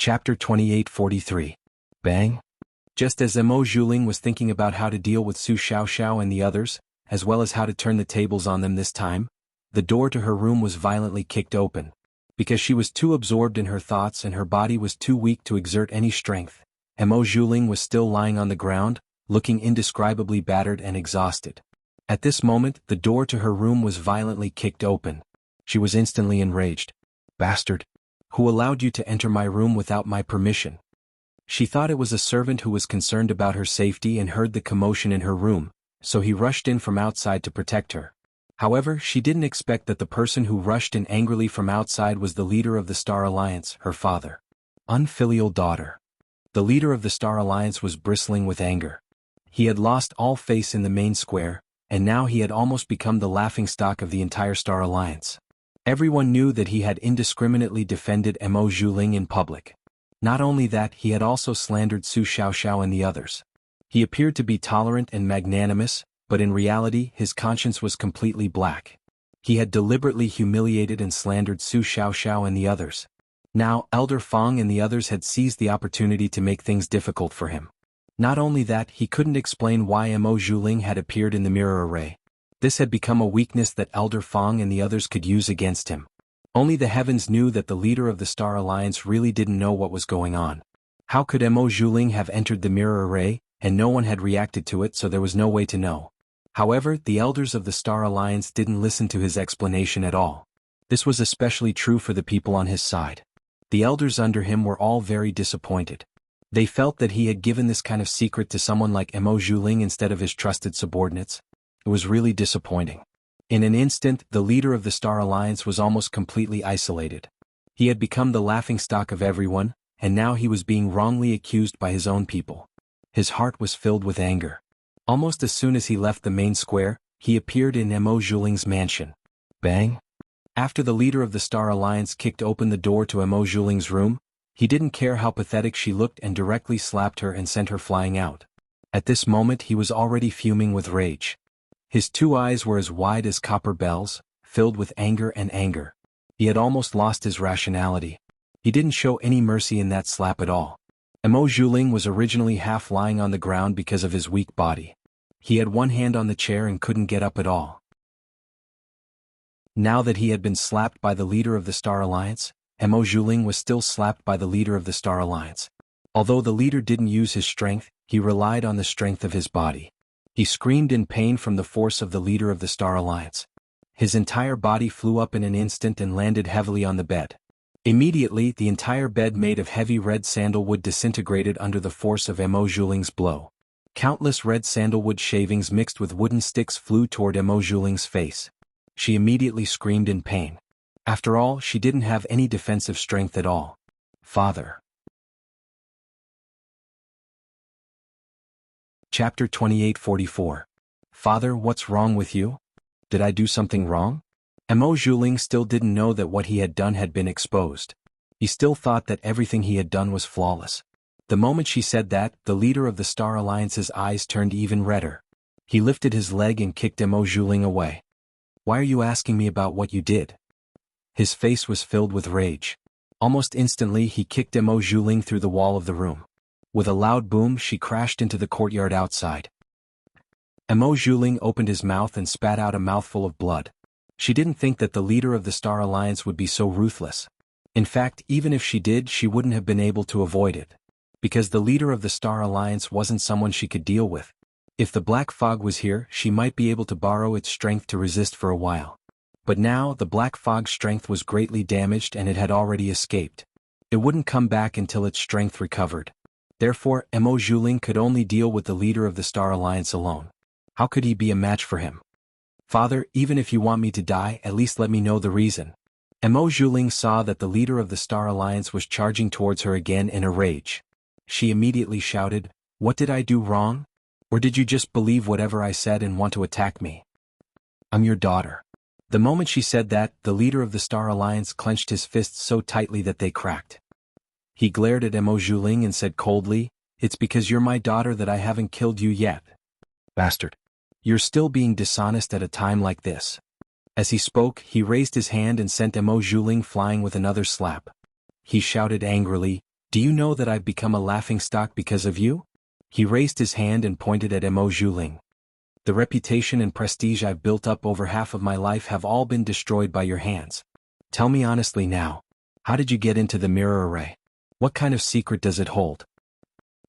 Chapter 2843. Bang? Just as Mo Zhuling was thinking about how to deal with Su Xiaoxiao and the others, as well as how to turn the tables on them this time, the door to her room was violently kicked open. Because she was too absorbed in her thoughts and her body was too weak to exert any strength, Mo Zhuling was still lying on the ground, looking indescribably battered and exhausted. At this moment, the door to her room was violently kicked open. She was instantly enraged. Bastard! Who allowed you to enter my room without my permission? She thought it was a servant who was concerned about her safety and heard the commotion in her room, so he rushed in from outside to protect her. However, she didn't expect that the person who rushed in angrily from outside was the leader of the Star Alliance, her father. Unfilial daughter. The leader of the Star Alliance was bristling with anger. He had lost all face in the main square, and now he had almost become the laughingstock of the entire Star Alliance. Everyone knew that he had indiscriminately defended Mo Zhuling in public. Not only that, he had also slandered Su Xiaoxiao and the others. He appeared to be tolerant and magnanimous, but in reality his conscience was completely black. He had deliberately humiliated and slandered Su Xiaoxiao and the others. Now, Elder Feng and the others had seized the opportunity to make things difficult for him. Not only that, he couldn't explain why Mo Zhuling had appeared in the mirror array. This had become a weakness that Elder Feng and the others could use against him. Only the heavens knew that the leader of the Star Alliance really didn't know what was going on. How could Mo Zhuling have entered the mirror array, and no one had reacted to it, so there was no way to know. However, the elders of the Star Alliance didn't listen to his explanation at all. This was especially true for the people on his side. The elders under him were all very disappointed. They felt that he had given this kind of secret to someone like Mo Zhuling instead of his trusted subordinates. It was really disappointing. In an instant, the leader of the Star Alliance was almost completely isolated. He had become the laughingstock of everyone, and now he was being wrongly accused by his own people. His heart was filled with anger. Almost as soon as he left the main square, he appeared in Mo Zhuling's mansion. Bang! After the leader of the Star Alliance kicked open the door to Mo Zhuling's room, he didn't care how pathetic she looked and directly slapped her and sent her flying out. At this moment he was already fuming with rage. His 2 eyes were as wide as copper bells, filled with anger and anger. He had almost lost his rationality. He didn't show any mercy in that slap at all. Mo Zhuling was originally half lying on the ground because of his weak body. He had one hand on the chair and couldn't get up at all. Now that he had been slapped by the leader of the Star Alliance, Mo Zhuling was still slapped by the leader of the Star Alliance. Although the leader didn't use his strength, he relied on the strength of his body. He screamed in pain from the force of the leader of the Star Alliance. His entire body flew up in an instant and landed heavily on the bed. Immediately, the entire bed made of heavy red sandalwood disintegrated under the force of Mo Zhuling's blow. Countless red sandalwood shavings mixed with wooden sticks flew toward Mo Zhuling's face. She immediately screamed in pain. After all, she didn't have any defensive strength at all. Father. Chapter 28:44. Father, what's wrong with you? Did I do something wrong? Mo Zhuling still didn't know that what he had done had been exposed. He still thought that everything he had done was flawless. The moment she said that, the leader of the Star Alliance's eyes turned even redder. He lifted his leg and kicked Mo Zhuling away. Why are you asking me about what you did? His face was filled with rage. Almost instantly he kicked Mo Zhuling through the wall of the room. With a loud boom she crashed into the courtyard outside. Mo Zhuling opened his mouth and spat out a mouthful of blood. She didn't think that the leader of the Star Alliance would be so ruthless. In fact, even if she did, she wouldn't have been able to avoid it. Because the leader of the Star Alliance wasn't someone she could deal with. If the Black Fog was here, she might be able to borrow its strength to resist for a while. But now, the Black Fog's strength was greatly damaged and it had already escaped. It wouldn't come back until its strength recovered. Therefore, Mo Zhuling could only deal with the leader of the Star Alliance alone. How could he be a match for him? Father, even if you want me to die, at least let me know the reason. Mo Zhuling saw that the leader of the Star Alliance was charging towards her again in a rage. She immediately shouted, "What did I do wrong? Or did you just believe whatever I said and want to attack me? I'm your daughter." The moment she said that, the leader of the Star Alliance clenched his fists so tightly that they cracked. He glared at Mo Zhuling and said coldly, "It's because you're my daughter that I haven't killed you yet. Bastard. You're still being dishonest at a time like this." As he spoke, he raised his hand and sent Mo Zhuling flying with another slap. He shouted angrily, "Do you know that I've become a laughingstock because of you?" He raised his hand and pointed at Mo Zhuling. "The reputation and prestige I've built up over half of my life have all been destroyed by your hands. Tell me honestly now, how did you get into the mirror array? What kind of secret does it hold?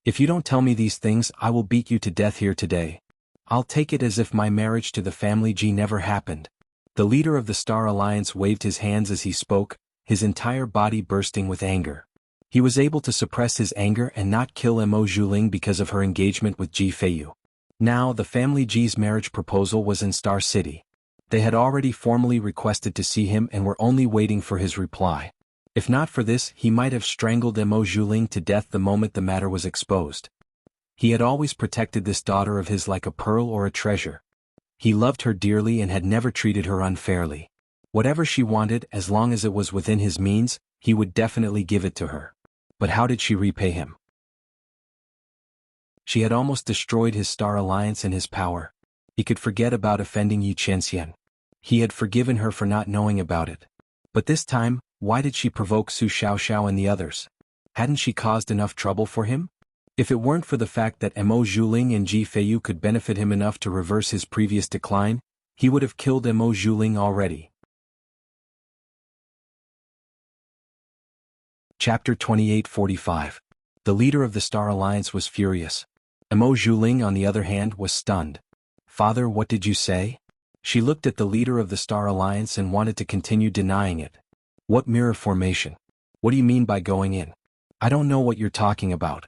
If you don't tell me these things, I will beat you to death here today. I'll take it as if my marriage to the family G never happened." The leader of the Star Alliance waved his hands as he spoke, his entire body bursting with anger. He was able to suppress his anger and not kill Mo Zhuling because of her engagement with Ji Feiyu. Now the family G's marriage proposal was in Star City. They had already formally requested to see him and were only waiting for his reply. If not for this, he might have strangled Mo Zhuling to death the moment the matter was exposed. He had always protected this daughter of his like a pearl or a treasure. He loved her dearly and had never treated her unfairly. Whatever she wanted, as long as it was within his means, he would definitely give it to her. But how did she repay him? She had almost destroyed his Star Alliance and his power. He could forget about offending Yi Chenxian. He had forgiven her for not knowing about it. But this time, why did she provoke Su Xiaoxiao and the others? Hadn't she caused enough trouble for him? If it weren't for the fact that Mo Zhuling and Ji Feiyu could benefit him enough to reverse his previous decline, he would have killed Mo Zhuling already. Chapter 28:45. The leader of the Star Alliance was furious. Mo Zhuling, on the other hand, was stunned. "Father, what did you say?" She looked at the leader of the Star Alliance and wanted to continue denying it. "What mirror formation? What do you mean by going in? I don't know what you're talking about."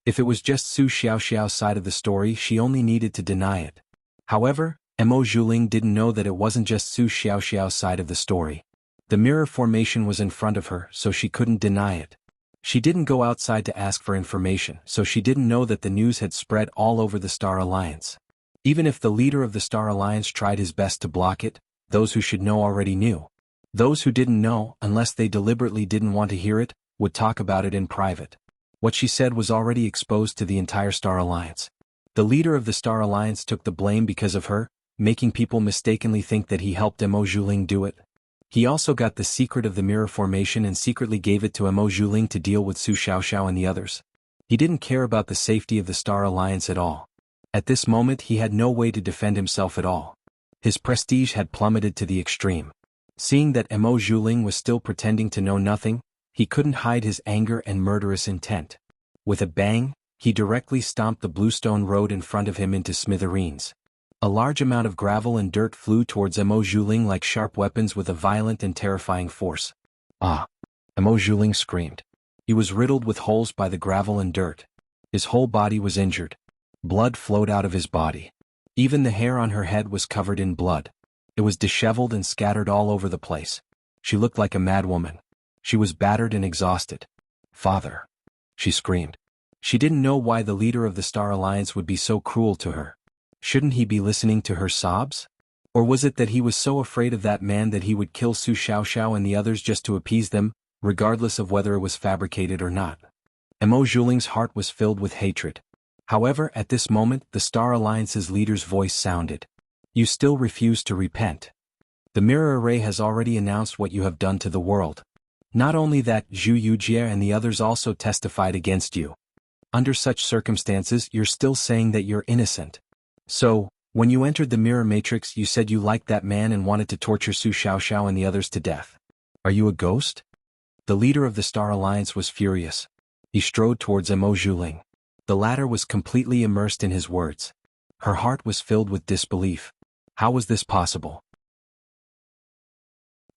If it was just Su Xiaoxiao's side of the story, she only needed to deny it. However, Mo Zhuling didn't know that it wasn't just Su Xiaoxiao's side of the story. The mirror formation was in front of her, so she couldn't deny it. She didn't go outside to ask for information, so she didn't know that the news had spread all over the Star Alliance. Even if the leader of the Star Alliance tried his best to block it, those who should know already knew. Those who didn't know, unless they deliberately didn't want to hear it, would talk about it in private. What she said was already exposed to the entire Star Alliance. The leader of the Star Alliance took the blame because of her, making people mistakenly think that he helped Mo Zhuling do it. He also got the secret of the mirror formation and secretly gave it to Mo Zhuling to deal with Su Xiaoxiao and the others. He didn't care about the safety of the Star Alliance at all. At this moment he had no way to defend himself at all. His prestige had plummeted to the extreme. Seeing that Mo Zhuling was still pretending to know nothing, he couldn't hide his anger and murderous intent. With a bang, he directly stomped the bluestone road in front of him into smithereens. A large amount of gravel and dirt flew towards Mo Zhuling like sharp weapons with a violent and terrifying force. "Ah!" Mo Zhuling screamed. He was riddled with holes by the gravel and dirt. His whole body was injured. Blood flowed out of his body. Even the hair on her head was covered in blood. It was disheveled and scattered all over the place. She looked like a madwoman. She was battered and exhausted. "Father!" she screamed. She didn't know why the leader of the Star Alliance would be so cruel to her. Shouldn't he be listening to her sobs? Or was it that he was so afraid of that man that he would kill Su Xiaoxiao and the others just to appease them, regardless of whether it was fabricated or not? Mo Zhuling's heart was filled with hatred. However, at this moment the Star Alliance's leader's voice sounded. "You still refuse to repent. The mirror array has already announced what you have done to the world. Not only that, Zhu Yujie and the others also testified against you. Under such circumstances you're still saying that you're innocent. So, when you entered the mirror matrix you said you liked that man and wanted to torture Su Xiaoxiao and the others to death. Are you a ghost?" The leader of the Star Alliance was furious. He strode towards Mo Zhuling. The latter was completely immersed in his words. Her heart was filled with disbelief. How was this possible?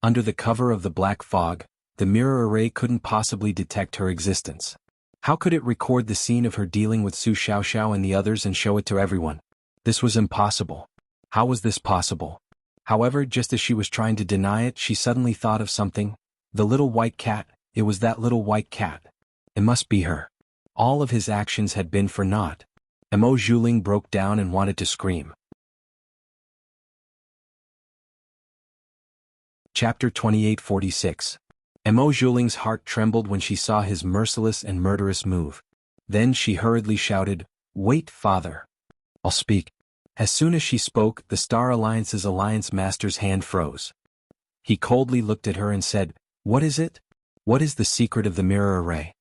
Under the cover of the black fog, the mirror array couldn't possibly detect her existence. How could it record the scene of her dealing with Su Xiaoxiao and the others and show it to everyone? This was impossible. How was this possible? However, just as she was trying to deny it, she suddenly thought of something. The little white cat, it was that little white cat. It must be her. All of his actions had been for naught. Mo Zhuling broke down and wanted to scream. Chapter 28:46. Mo Zhuling's heart trembled when she saw his merciless and murderous move. Then she hurriedly shouted, "Wait, father. I'll speak." As soon as she spoke, the Star Alliance's alliance master's hand froze. He coldly looked at her and said, "What is it? What is the secret of the mirror array?"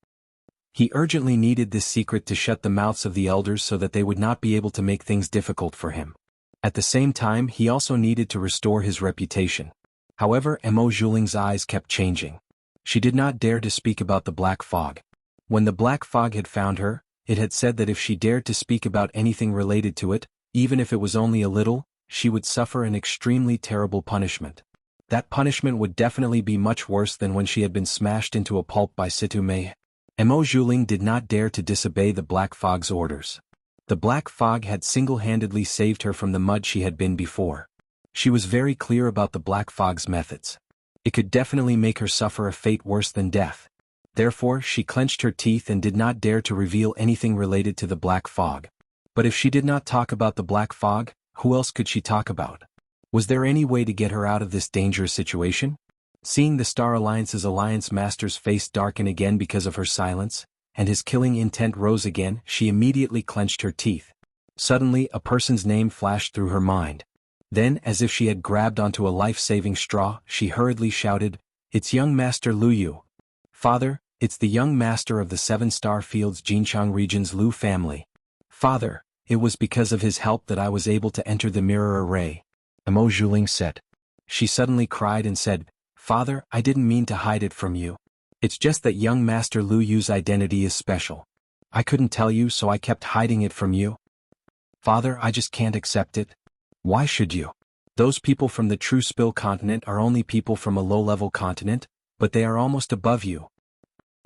He urgently needed this secret to shut the mouths of the elders so that they would not be able to make things difficult for him. At the same time, he also needed to restore his reputation. However, Mo Zhuling's eyes kept changing. She did not dare to speak about the black fog. When the black fog had found her, it had said that if she dared to speak about anything related to it, even if it was only a little, she would suffer an extremely terrible punishment. That punishment would definitely be much worse than when she had been smashed into a pulp by Situ Mei. Mo Zhuling did not dare to disobey the black fog's orders. The black fog had single-handedly saved her from the mud she had been before. She was very clear about the black fog's methods. It could definitely make her suffer a fate worse than death. Therefore, she clenched her teeth and did not dare to reveal anything related to the black fog. But if she did not talk about the black fog, who else could she talk about? Was there any way to get her out of this dangerous situation? Seeing the Star Alliance's alliance master's face darken again because of her silence, and his killing intent rose again, she immediately clenched her teeth. Suddenly, a person's name flashed through her mind. Then, as if she had grabbed onto a life-saving straw, she hurriedly shouted, "It's young Master Lu Yu. Father, it's the young master of the 7-star Fields Jinqiang region's Lu family. Father, it was because of his help that I was able to enter the mirror array," Emo Zhuling said. She suddenly cried and said, "Father, I didn't mean to hide it from you. It's just that young Master Lu Yu's identity is special. I couldn't tell you, so I kept hiding it from you. Father, I just can't accept it." "Why should you? Those people from the True Spill continent are only people from a low-level continent, but they are almost above you.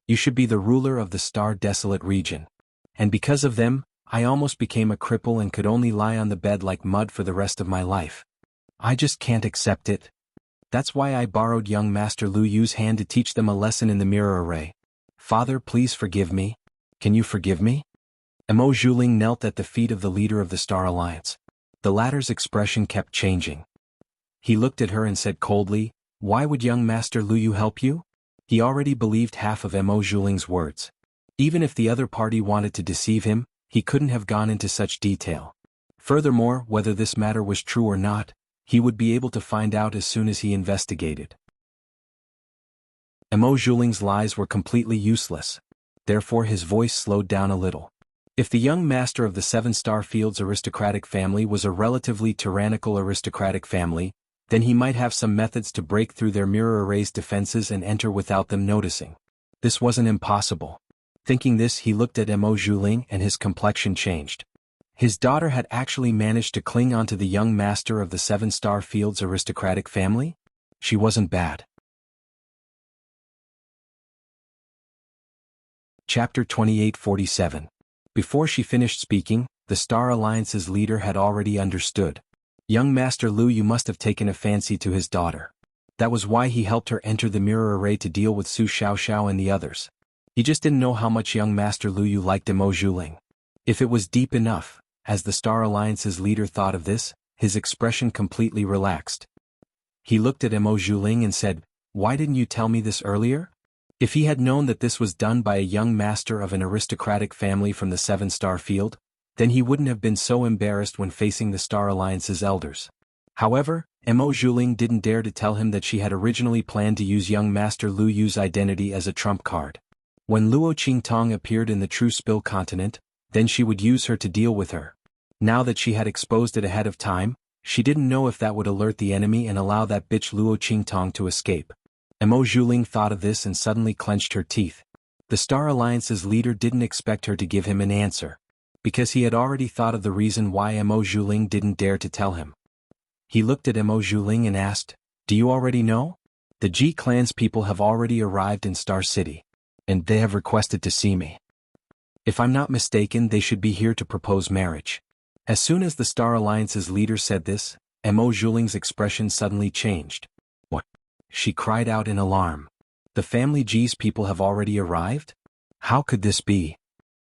You should be the ruler of the Star Desolate region. And because of them, I almost became a cripple and could only lie on the bed like mud for the rest of my life. I just can't accept it. That's why I borrowed young Master Lu Yu's hand to teach them a lesson in the mirror array. Father, please forgive me. Can you forgive me?" Emo Zhuling knelt at the feet of the leader of the Star Alliance. The latter's expression kept changing. He looked at her and said coldly, "Why would young Master Lu Yu help you?" He already believed half of Emo Zhuling's words. Even if the other party wanted to deceive him, he couldn't have gone into such detail. Furthermore, whether this matter was true or not, he would be able to find out as soon as he investigated. Emo Zhuling's lies were completely useless. Therefore his voice slowed down a little. If the young master of the 7-star Fields aristocratic family was a relatively tyrannical aristocratic family, then he might have some methods to break through their mirror array's defenses and enter without them noticing. This wasn't impossible. Thinking this, he looked at Emo Zhuling and his complexion changed. His daughter had actually managed to cling onto the young master of the 7-star Fields aristocratic family? She wasn't bad. Chapter 2847. Before she finished speaking, the Star Alliance's leader had already understood. Young Master Lu Yu must have taken a fancy to his daughter. That was why he helped her enter the mirror array to deal with Su Xiaoxiao and the others. He just didn't know how much young Master Lu Yu liked Emo Zhuling. If it was deep enough, as the Star Alliance's leader thought of this, his expression completely relaxed. He looked at Emo Zhuling and said, "Why didn't you tell me this earlier?" If he had known that this was done by a young master of an aristocratic family from the 7-star Field, then he wouldn't have been so embarrassed when facing the Star Alliance's elders. However, Emo Zhuling didn't dare to tell him that she had originally planned to use young Master Lu Yu's identity as a trump card. When Luo Qingtong appeared in the True Spill continent, then she would use her to deal with her. Now that she had exposed it ahead of time, she didn't know if that would alert the enemy and allow that bitch Luo Qingtong to escape. Emo Zhuling thought of this and suddenly clenched her teeth. The Star Alliance's leader didn't expect her to give him an answer, because he had already thought of the reason why Emo Zhuling didn't dare to tell him. He looked at Emo Zhuling and asked, "Do you already know? The Ji clan's people have already arrived in Star City, and they have requested to see me. If I'm not mistaken, they should be here to propose marriage." As soon as the Star Alliance's leader said this, Emo Zhuling's expression suddenly changed. "What?" she cried out in alarm. "The family Ji's people have already arrived? How could this be?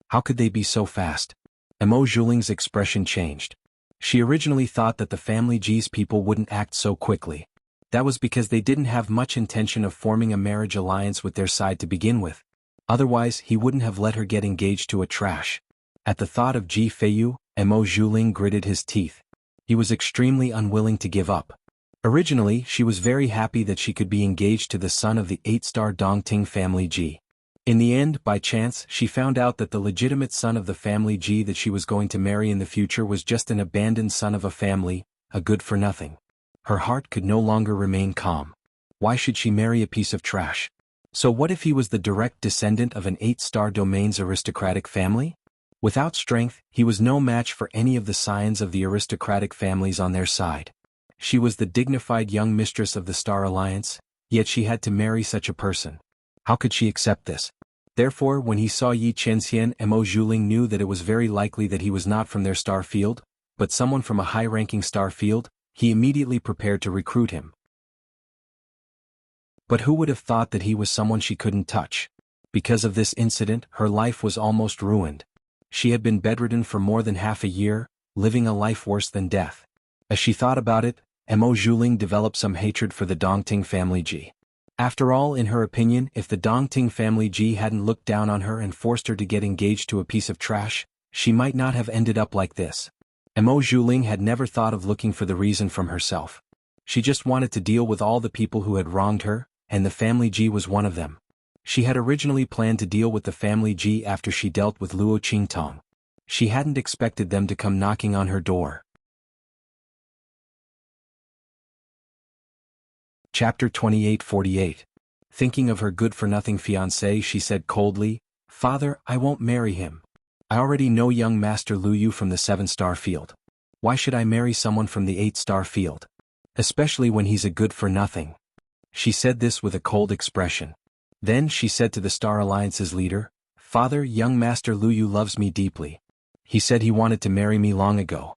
How could they be so fast?" Emo Zhuling's expression changed. She originally thought that the family Ji's people wouldn't act so quickly. That was because they didn't have much intention of forming a marriage alliance with their side to begin with. Otherwise, he wouldn't have let her get engaged to a trash. At the thought of Ji Feiyu, Emo Zhuling gritted his teeth. He was extremely unwilling to give up. Originally, she was very happy that she could be engaged to the son of the 8-star Dongting family Ji. In the end, by chance, she found out that the legitimate son of the family Ji that she was going to marry in the future was just an abandoned son of a family, a good-for-nothing. Her heart could no longer remain calm. Why should she marry a piece of trash? So what if he was the direct descendant of an 8-star domain's aristocratic family? Without strength, he was no match for any of the scions of the aristocratic families on their side. She was the dignified young mistress of the Star Alliance, yet she had to marry such a person. How could she accept this? Therefore, when he saw Yi Chenxian, Emo Zhuling knew that it was very likely that he was not from their star field, but someone from a high-ranking star field. He immediately prepared to recruit him. But who would have thought that he was someone she couldn't touch? Because of this incident, her life was almost ruined. She had been bedridden for more than half a year, living a life worse than death. As she thought about it, Emo Zhuling developed some hatred for the Dongting family Ji. After all, in her opinion, if the Dongting family Ji hadn't looked down on her and forced her to get engaged to a piece of trash, she might not have ended up like this. Mo Zhuling had never thought of looking for the reason from herself. She just wanted to deal with all the people who had wronged her, and the family Ji was one of them. She had originally planned to deal with the family Ji after she dealt with Luo Qingtong. She hadn't expected them to come knocking on her door. Chapter 28:48. Thinking of her good-for-nothing fiancé, she said coldly, "Father, I won't marry him. I already know young Master Lu Yu from the 7-star field. Why should I marry someone from the 8-star field? Especially when he's a good-for-nothing." She said this with a cold expression. Then she said to the Star Alliance's leader, "Father, young Master Lu Yu loves me deeply. He said he wanted to marry me long ago.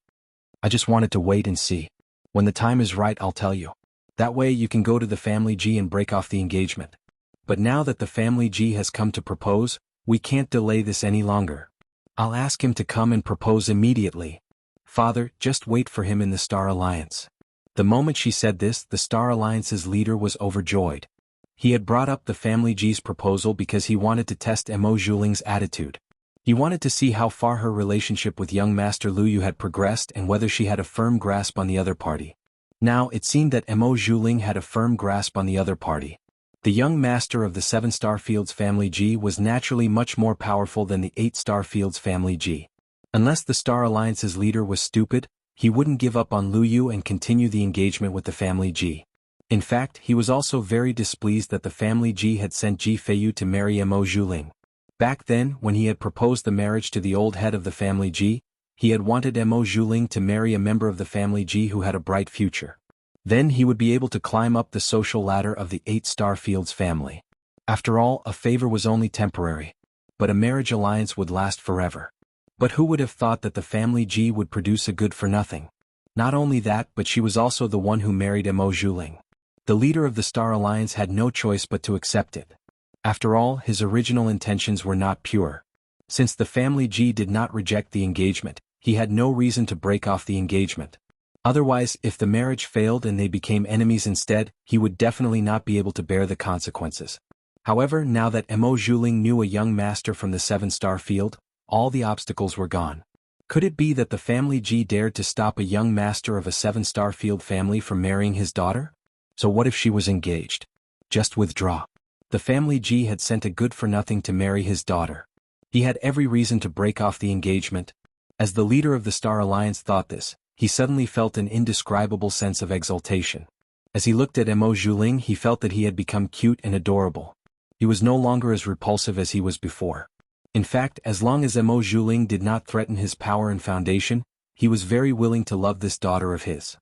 I just wanted to wait and see. When the time is right, I'll tell you. That way you can go to the family Ji and break off the engagement. But now that the family Ji has come to propose, we can't delay this any longer. I'll ask him to come and propose immediately. Father, just wait for him in the Star Alliance." The moment she said this, the Star Alliance's leader was overjoyed. He had brought up the family Ji's proposal because he wanted to test Mo Zhuling's attitude. He wanted to see how far her relationship with young Master Lu Yu had progressed and whether she had a firm grasp on the other party. Now it seemed that Mo Zhuling had a firm grasp on the other party. The young master of the 7-star field's family Ji was naturally much more powerful than the 8-star field's family Ji. Unless the Star Alliance's leader was stupid, he wouldn't give up on Lu Yu and continue the engagement with the family Ji. In fact, he was also very displeased that the family Ji had sent Ji Feiyu to marry Mo Zhuling. Back then, when he had proposed the marriage to the old head of the family Ji, he had wanted Mo Zhuling to marry a member of the family Ji who had a bright future. Then he would be able to climb up the social ladder of the 8-star field's family. After all, a favor was only temporary. But a marriage alliance would last forever. But who would have thought that the family Ji would produce a good-for-nothing? Not only that, but she was also the one who married Mo Zhuling. The leader of the Star Alliance had no choice but to accept it. After all, his original intentions were not pure. Since the family Ji did not reject the engagement, he had no reason to break off the engagement. Otherwise, if the marriage failed and they became enemies instead, he would definitely not be able to bear the consequences. However, now that Mo Zhuling knew a young master from the 7-star field, all the obstacles were gone. Could it be that the family Ji dared to stop a young master of a 7-star field family from marrying his daughter? So what if she was engaged? Just withdraw. The family Ji had sent a good-for-nothing to marry his daughter. He had every reason to break off the engagement. As the leader of the Star Alliance thought this, he suddenly felt an indescribable sense of exultation. As he looked at Mo Zhuling, he felt that he had become cute and adorable. He was no longer as repulsive as he was before. In fact, as long as Mo Zhuling did not threaten his power and foundation, he was very willing to love this daughter of his.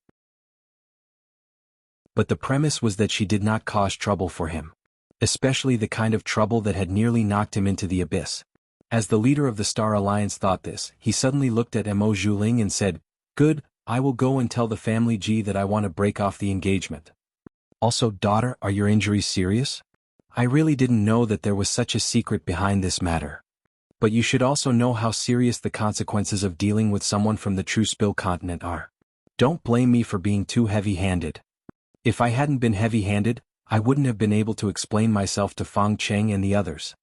But the premise was that she did not cause trouble for him. Especially the kind of trouble that had nearly knocked him into the abyss. As the leader of the Star Alliance thought this, he suddenly looked at Mo Zhuling and said, "Good, I will go and tell the family Ji that I want to break off the engagement. Also, daughter, are your injuries serious? I really didn't know that there was such a secret behind this matter. But you should also know how serious the consequences of dealing with someone from the True Spill continent are. Don't blame me for being too heavy-handed. If I hadn't been heavy-handed, I wouldn't have been able to explain myself to Fang Cheng and the others."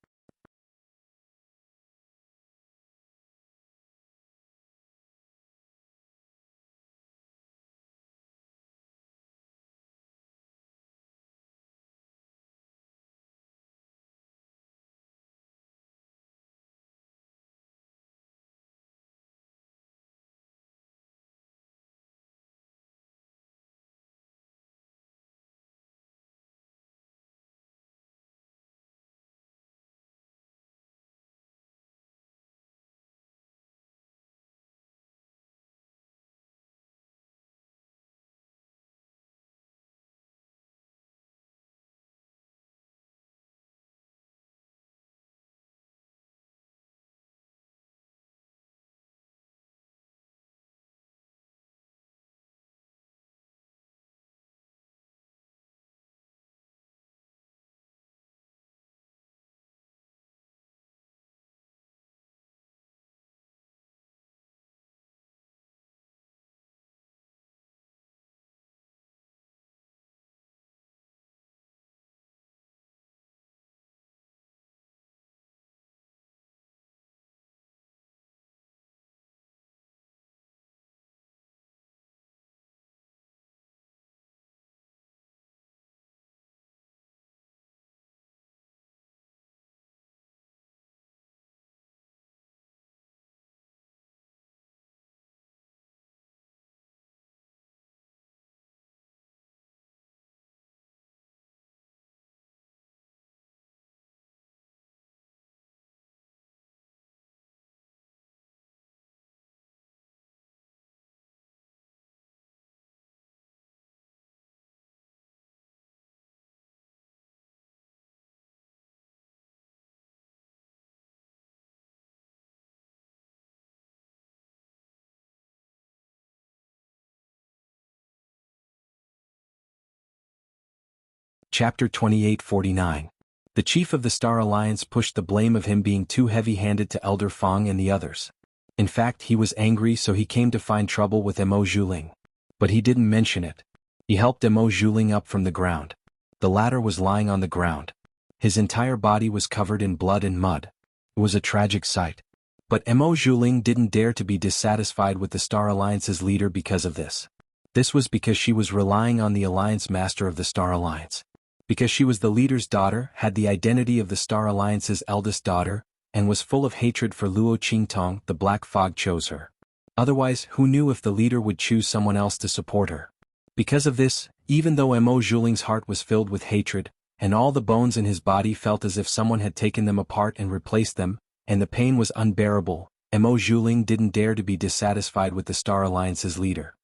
Chapter 2849. The chief of the Star Alliance pushed the blame of him being too heavy-handed to Elder Fong and the others. In fact, he was angry, so he came to find trouble with Mo Zhuling. But he didn't mention it. He helped Mo Zhuling up from the ground. The latter was lying on the ground. His entire body was covered in blood and mud. It was a tragic sight. But Mo Zhuling didn't dare to be dissatisfied with the Star Alliance's leader because of this. This was because she was relying on the Alliance Master of the Star Alliance. Because she was the leader's daughter, had the identity of the Star Alliance's eldest daughter, and was full of hatred for Luo Qingtong, the Black Fog chose her. Otherwise, who knew if the leader would choose someone else to support her? Because of this, even though Mo Zhuling's heart was filled with hatred, and all the bones in his body felt as if someone had taken them apart and replaced them, and the pain was unbearable, Mo Zhuling didn't dare to be dissatisfied with the Star Alliance's leader.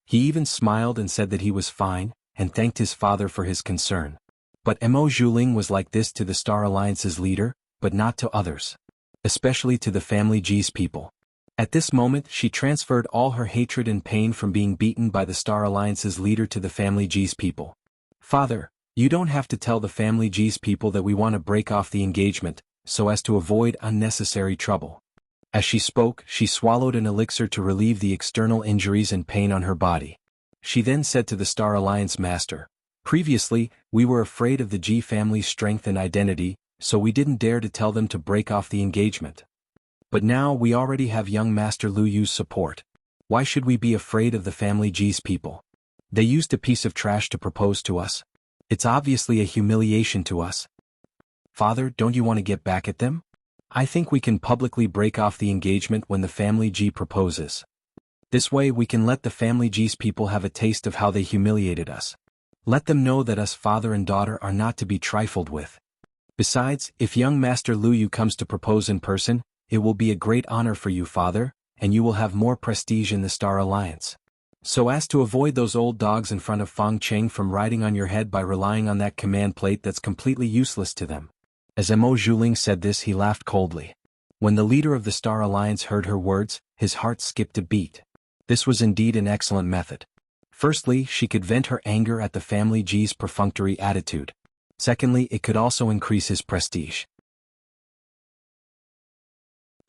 He even smiled and said that he was fine, and thanked his father for his concern. But Mo Zhuling was like this to the Star Alliance's leader, but not to others. Especially to the family Ji's people. At this moment, she transferred all her hatred and pain from being beaten by the Star Alliance's leader to the family Ji's people. Father, you don't have to tell the family Ji's people that we want to break off the engagement, so as to avoid unnecessary trouble. As she spoke, she swallowed an elixir to relieve the external injuries and pain on her body. She then said to the Star Alliance master, "Previously, we were afraid of the Ji family's strength and identity, so we didn't dare to tell them to break off the engagement. But now we already have young Master Lu Yu's support. Why should we be afraid of the family Ji's people? They used a piece of trash to propose to us. It's obviously a humiliation to us. Father, don't you want to get back at them? I think we can publicly break off the engagement when the family Ji proposes. This way we can let the family Ji's people have a taste of how they humiliated us. Let them know that us father and daughter are not to be trifled with. Besides, if young Master Lu Yu comes to propose in person, it will be a great honor for you, father, and you will have more prestige in the Star Alliance. So as to avoid those old dogs in front of Fang Cheng from riding on your head by relying on that command plate that's completely useless to them." As Mo Zhuling said this, he laughed coldly. When the leader of the Star Alliance heard her words, his heart skipped a beat. This was indeed an excellent method. Firstly, she could vent her anger at the family Ji's perfunctory attitude. Secondly, it could also increase his prestige.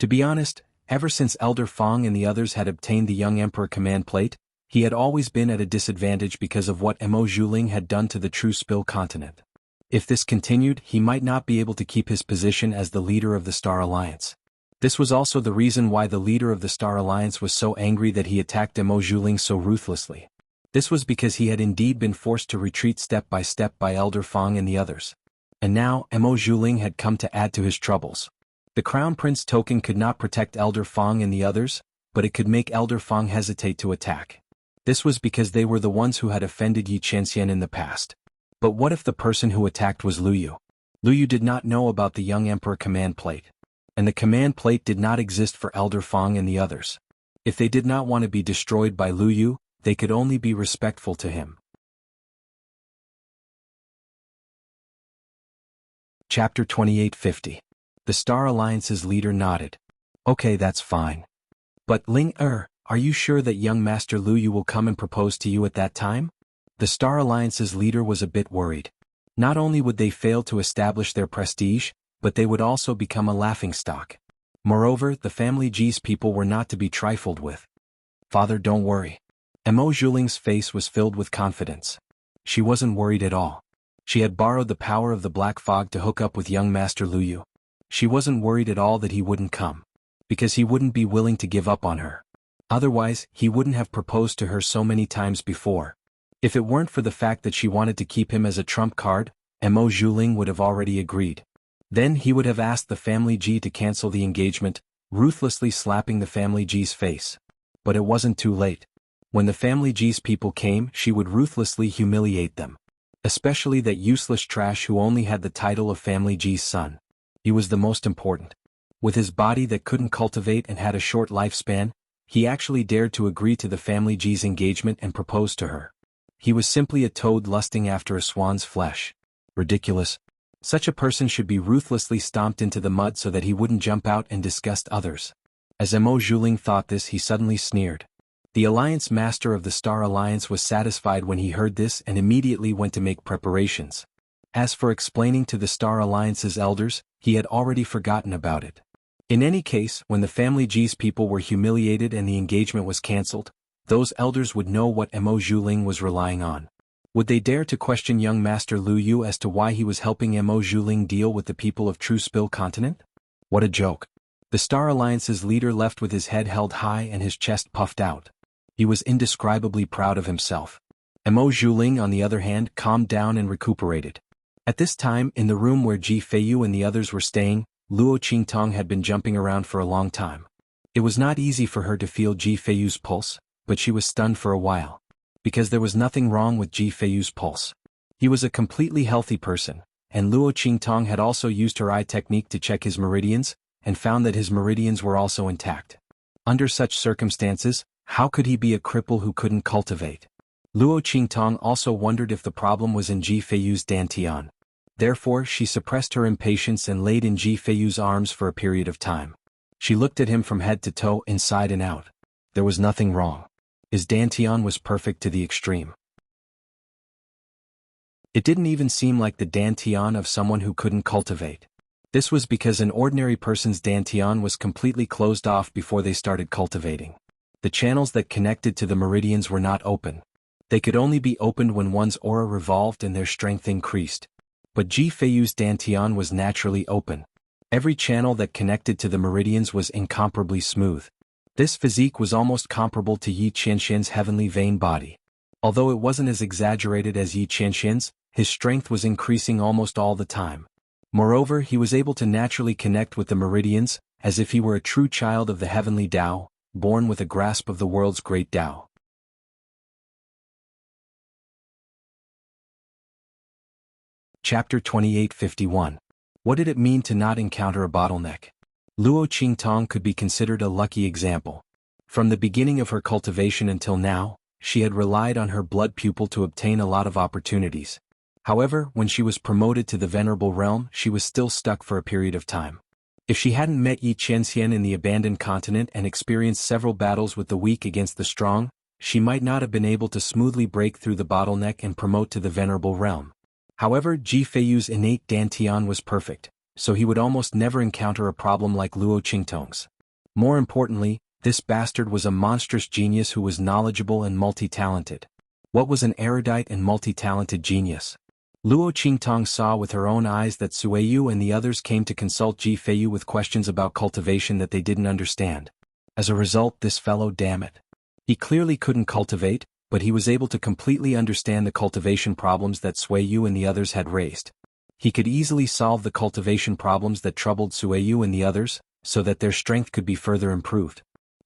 To be honest, ever since Elder Fong and the others had obtained the young Emperor command plate, he had always been at a disadvantage because of what Mo Zhuling had done to the True Spill continent. If this continued, he might not be able to keep his position as the leader of the Star Alliance. This was also the reason why the leader of the Star Alliance was so angry that he attacked Mo Zhuling so ruthlessly. This was because he had indeed been forced to retreat step by Elder Fong and the others. And now, Mo Zhuling had come to add to his troubles. The Crown Prince token could not protect Elder Fong and the others, but it could make Elder Fong hesitate to attack. This was because they were the ones who had offended Yi Chenxian in the past. But what if the person who attacked was Lu Yu? Lu Yu did not know about the young Emperor command plate. And the command plate did not exist for Elder Fong and the others. If they did not want to be destroyed by Lu Yu, they could only be respectful to him. Chapter 2850. The Star Alliance's leader nodded. Okay, that's fine. But Ling are you sure that young Master Lu Yu will come and propose to you at that time? The Star Alliance's leader was a bit worried. Not only would they fail to establish their prestige, but they would also become a laughingstock. Moreover, the family Ji's people were not to be trifled with. Father, don't worry. Mo Zhuling's face was filled with confidence. She wasn't worried at all. She had borrowed the power of the Black Fog to hook up with young Master Lu Yu. She wasn't worried at all that he wouldn't come. Because he wouldn't be willing to give up on her. Otherwise, he wouldn't have proposed to her so many times before. If it weren't for the fact that she wanted to keep him as a trump card, Mo Zhuling would have already agreed. Then he would have asked the family Ji to cancel the engagement, ruthlessly slapping the family Ji's face. But it wasn't too late. When the family Ji's people came, she would ruthlessly humiliate them. Especially that useless trash who only had the title of family Ji's son. He was the most important. With his body that couldn't cultivate and had a short lifespan, he actually dared to agree to the family Ji's engagement and propose to her. He was simply a toad lusting after a swan's flesh. Ridiculous. Such a person should be ruthlessly stomped into the mud so that he wouldn't jump out and disgust others. As Mo Zhuling thought this, he suddenly sneered. The Alliance Master of the Star Alliance was satisfied when he heard this and immediately went to make preparations. As for explaining to the Star Alliance's elders, he had already forgotten about it. In any case, when the family G's people were humiliated and the engagement was cancelled, those elders would know what Mo Zhuling was relying on. Would they dare to question young Master Lu Yu as to why he was helping Mo Zhuling deal with the people of True Spill Continent? What a joke. The Star Alliance's leader left with his head held high and his chest puffed out. He was indescribably proud of himself. Mo Zhuling, on the other hand, calmed down and recuperated. At this time, in the room where Ji Feiyu and the others were staying, Luo Qingtong had been jumping around for a long time. It was not easy for her to feel Ji Feiyu's pulse, but she was stunned for a while. Because there was nothing wrong with Ji Feiyu's pulse. He was a completely healthy person, and Luo Qingtong had also used her eye technique to check his meridians, and found that his meridians were also intact. Under such circumstances, how could he be a cripple who couldn't cultivate? Luo Qingtong also wondered if the problem was in Ji Feiyu's dantian. Therefore, she suppressed her impatience and laid in Ji Feiyu's arms for a period of time. She looked at him from head to toe, inside and out. There was nothing wrong. His dantian was perfect to the extreme. It didn't even seem like the dantian of someone who couldn't cultivate. This was because an ordinary person's dantian was completely closed off before they started cultivating. The channels that connected to the meridians were not open. They could only be opened when one's aura revolved and their strength increased. But Ji Feiyu's dantian was naturally open. Every channel that connected to the meridians was incomparably smooth. This physique was almost comparable to Yi Qianxian's heavenly vein body. Although it wasn't as exaggerated as Yi Qianxian's, his strength was increasing almost all the time. Moreover, he was able to naturally connect with the meridians, as if he were a true child of the heavenly Tao, born with a grasp of the world's great Tao. Chapter 2851. What did it mean to not encounter a bottleneck? Luo Qingtong could be considered a lucky example. From the beginning of her cultivation until now, she had relied on her blood pupil to obtain a lot of opportunities. However, when she was promoted to the Venerable Realm, she was still stuck for a period of time. If she hadn't met Yi Qianxian in the abandoned continent and experienced several battles with the weak against the strong, she might not have been able to smoothly break through the bottleneck and promote to the Venerable Realm. However, Ji Feiyu's innate dantian was perfect, so he would almost never encounter a problem like Luo Qingtong's. More importantly, this bastard was a monstrous genius who was knowledgeable and multi-talented. What was an erudite and multi-talented genius? Luo Qingtong saw with her own eyes that Sueyu and the others came to consult Ji Feiyu with questions about cultivation that they didn't understand. As a result, this fellow, damn it. He clearly couldn't cultivate, but he was able to completely understand the cultivation problems that Sueyu and the others had raised. He could easily solve the cultivation problems that troubled Sueyu and the others, so that their strength could be further improved.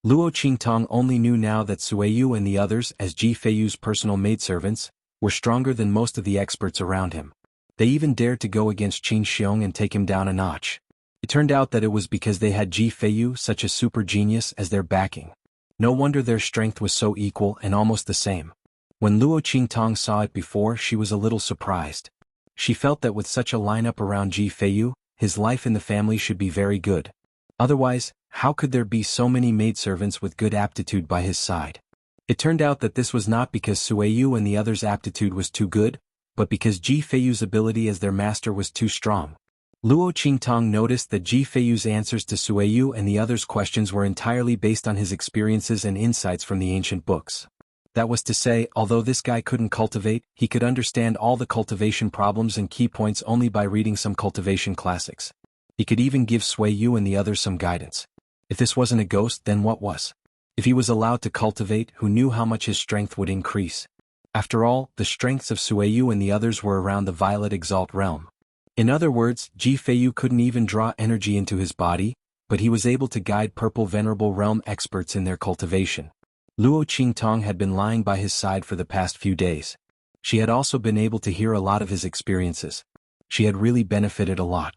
Luo Qingtong only knew now that Sueyu and the others, as Ji Feiyu's personal maidservants, were stronger than most of the experts around him. They even dared to go against Qin Xiong and take him down a notch. It turned out that it was because they had Ji Feiyu, such a super genius, as their backing. No wonder their strength was so equal and almost the same. When Luo Qingtong saw it before, she was a little surprised. She felt that with such a lineup around Ji Feiyu, his life in the family should be very good. Otherwise, how could there be so many maidservants with good aptitude by his side? It turned out that this was not because Sueyu and the others' aptitude was too good, but because Ji Feiyu's ability as their master was too strong. Luo Qingtong noticed that Ji Feiyu's answers to Sueyu and the others' questions were entirely based on his experiences and insights from the ancient books. That was to say, although this guy couldn't cultivate, he could understand all the cultivation problems and key points only by reading some cultivation classics. He could even give Sueyu and the others some guidance. If this wasn't a ghost, then what was? If he was allowed to cultivate, who knew how much his strength would increase? After all, the strengths of Sueyu and the others were around the Violet Exalt realm. In other words, Ji Feiyu couldn't even draw energy into his body, but he was able to guide Purple Venerable Realm experts in their cultivation. Luo Qingtong had been lying by his side for the past few days. She had also been able to hear a lot of his experiences. She had really benefited a lot.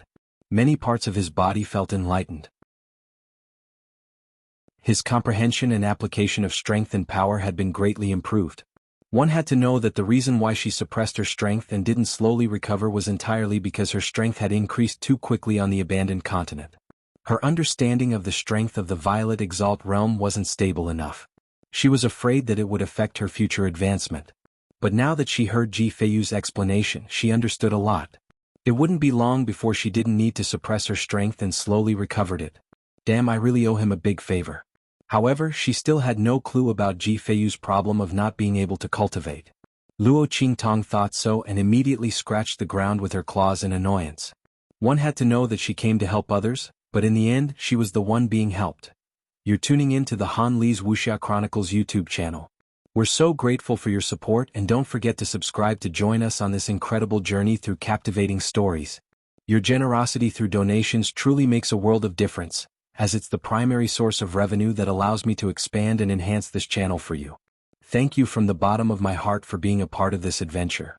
Many parts of his body felt enlightened. His comprehension and application of strength and power had been greatly improved. One had to know that the reason why she suppressed her strength and didn't slowly recover was entirely because her strength had increased too quickly on the abandoned continent. Her understanding of the strength of the Violet Exalt realm wasn't stable enough. She was afraid that it would affect her future advancement. But now that she heard Ji Feiyu's explanation, she understood a lot. It wouldn't be long before she didn't need to suppress her strength and slowly recovered it. Damn, I really owe him a big favor. However, she still had no clue about Ji Feiyu's problem of not being able to cultivate. Luo Qingtong thought so and immediately scratched the ground with her claws in annoyance. One had to know that she came to help others, but in the end she was the one being helped. You're tuning in to the Han Li's Wuxia Chronicles YouTube channel. We're so grateful for your support, and don't forget to subscribe to join us on this incredible journey through captivating stories. Your generosity through donations truly makes a world of difference, as it's the primary source of revenue that allows me to expand and enhance this channel for you. Thank you from the bottom of my heart for being a part of this adventure.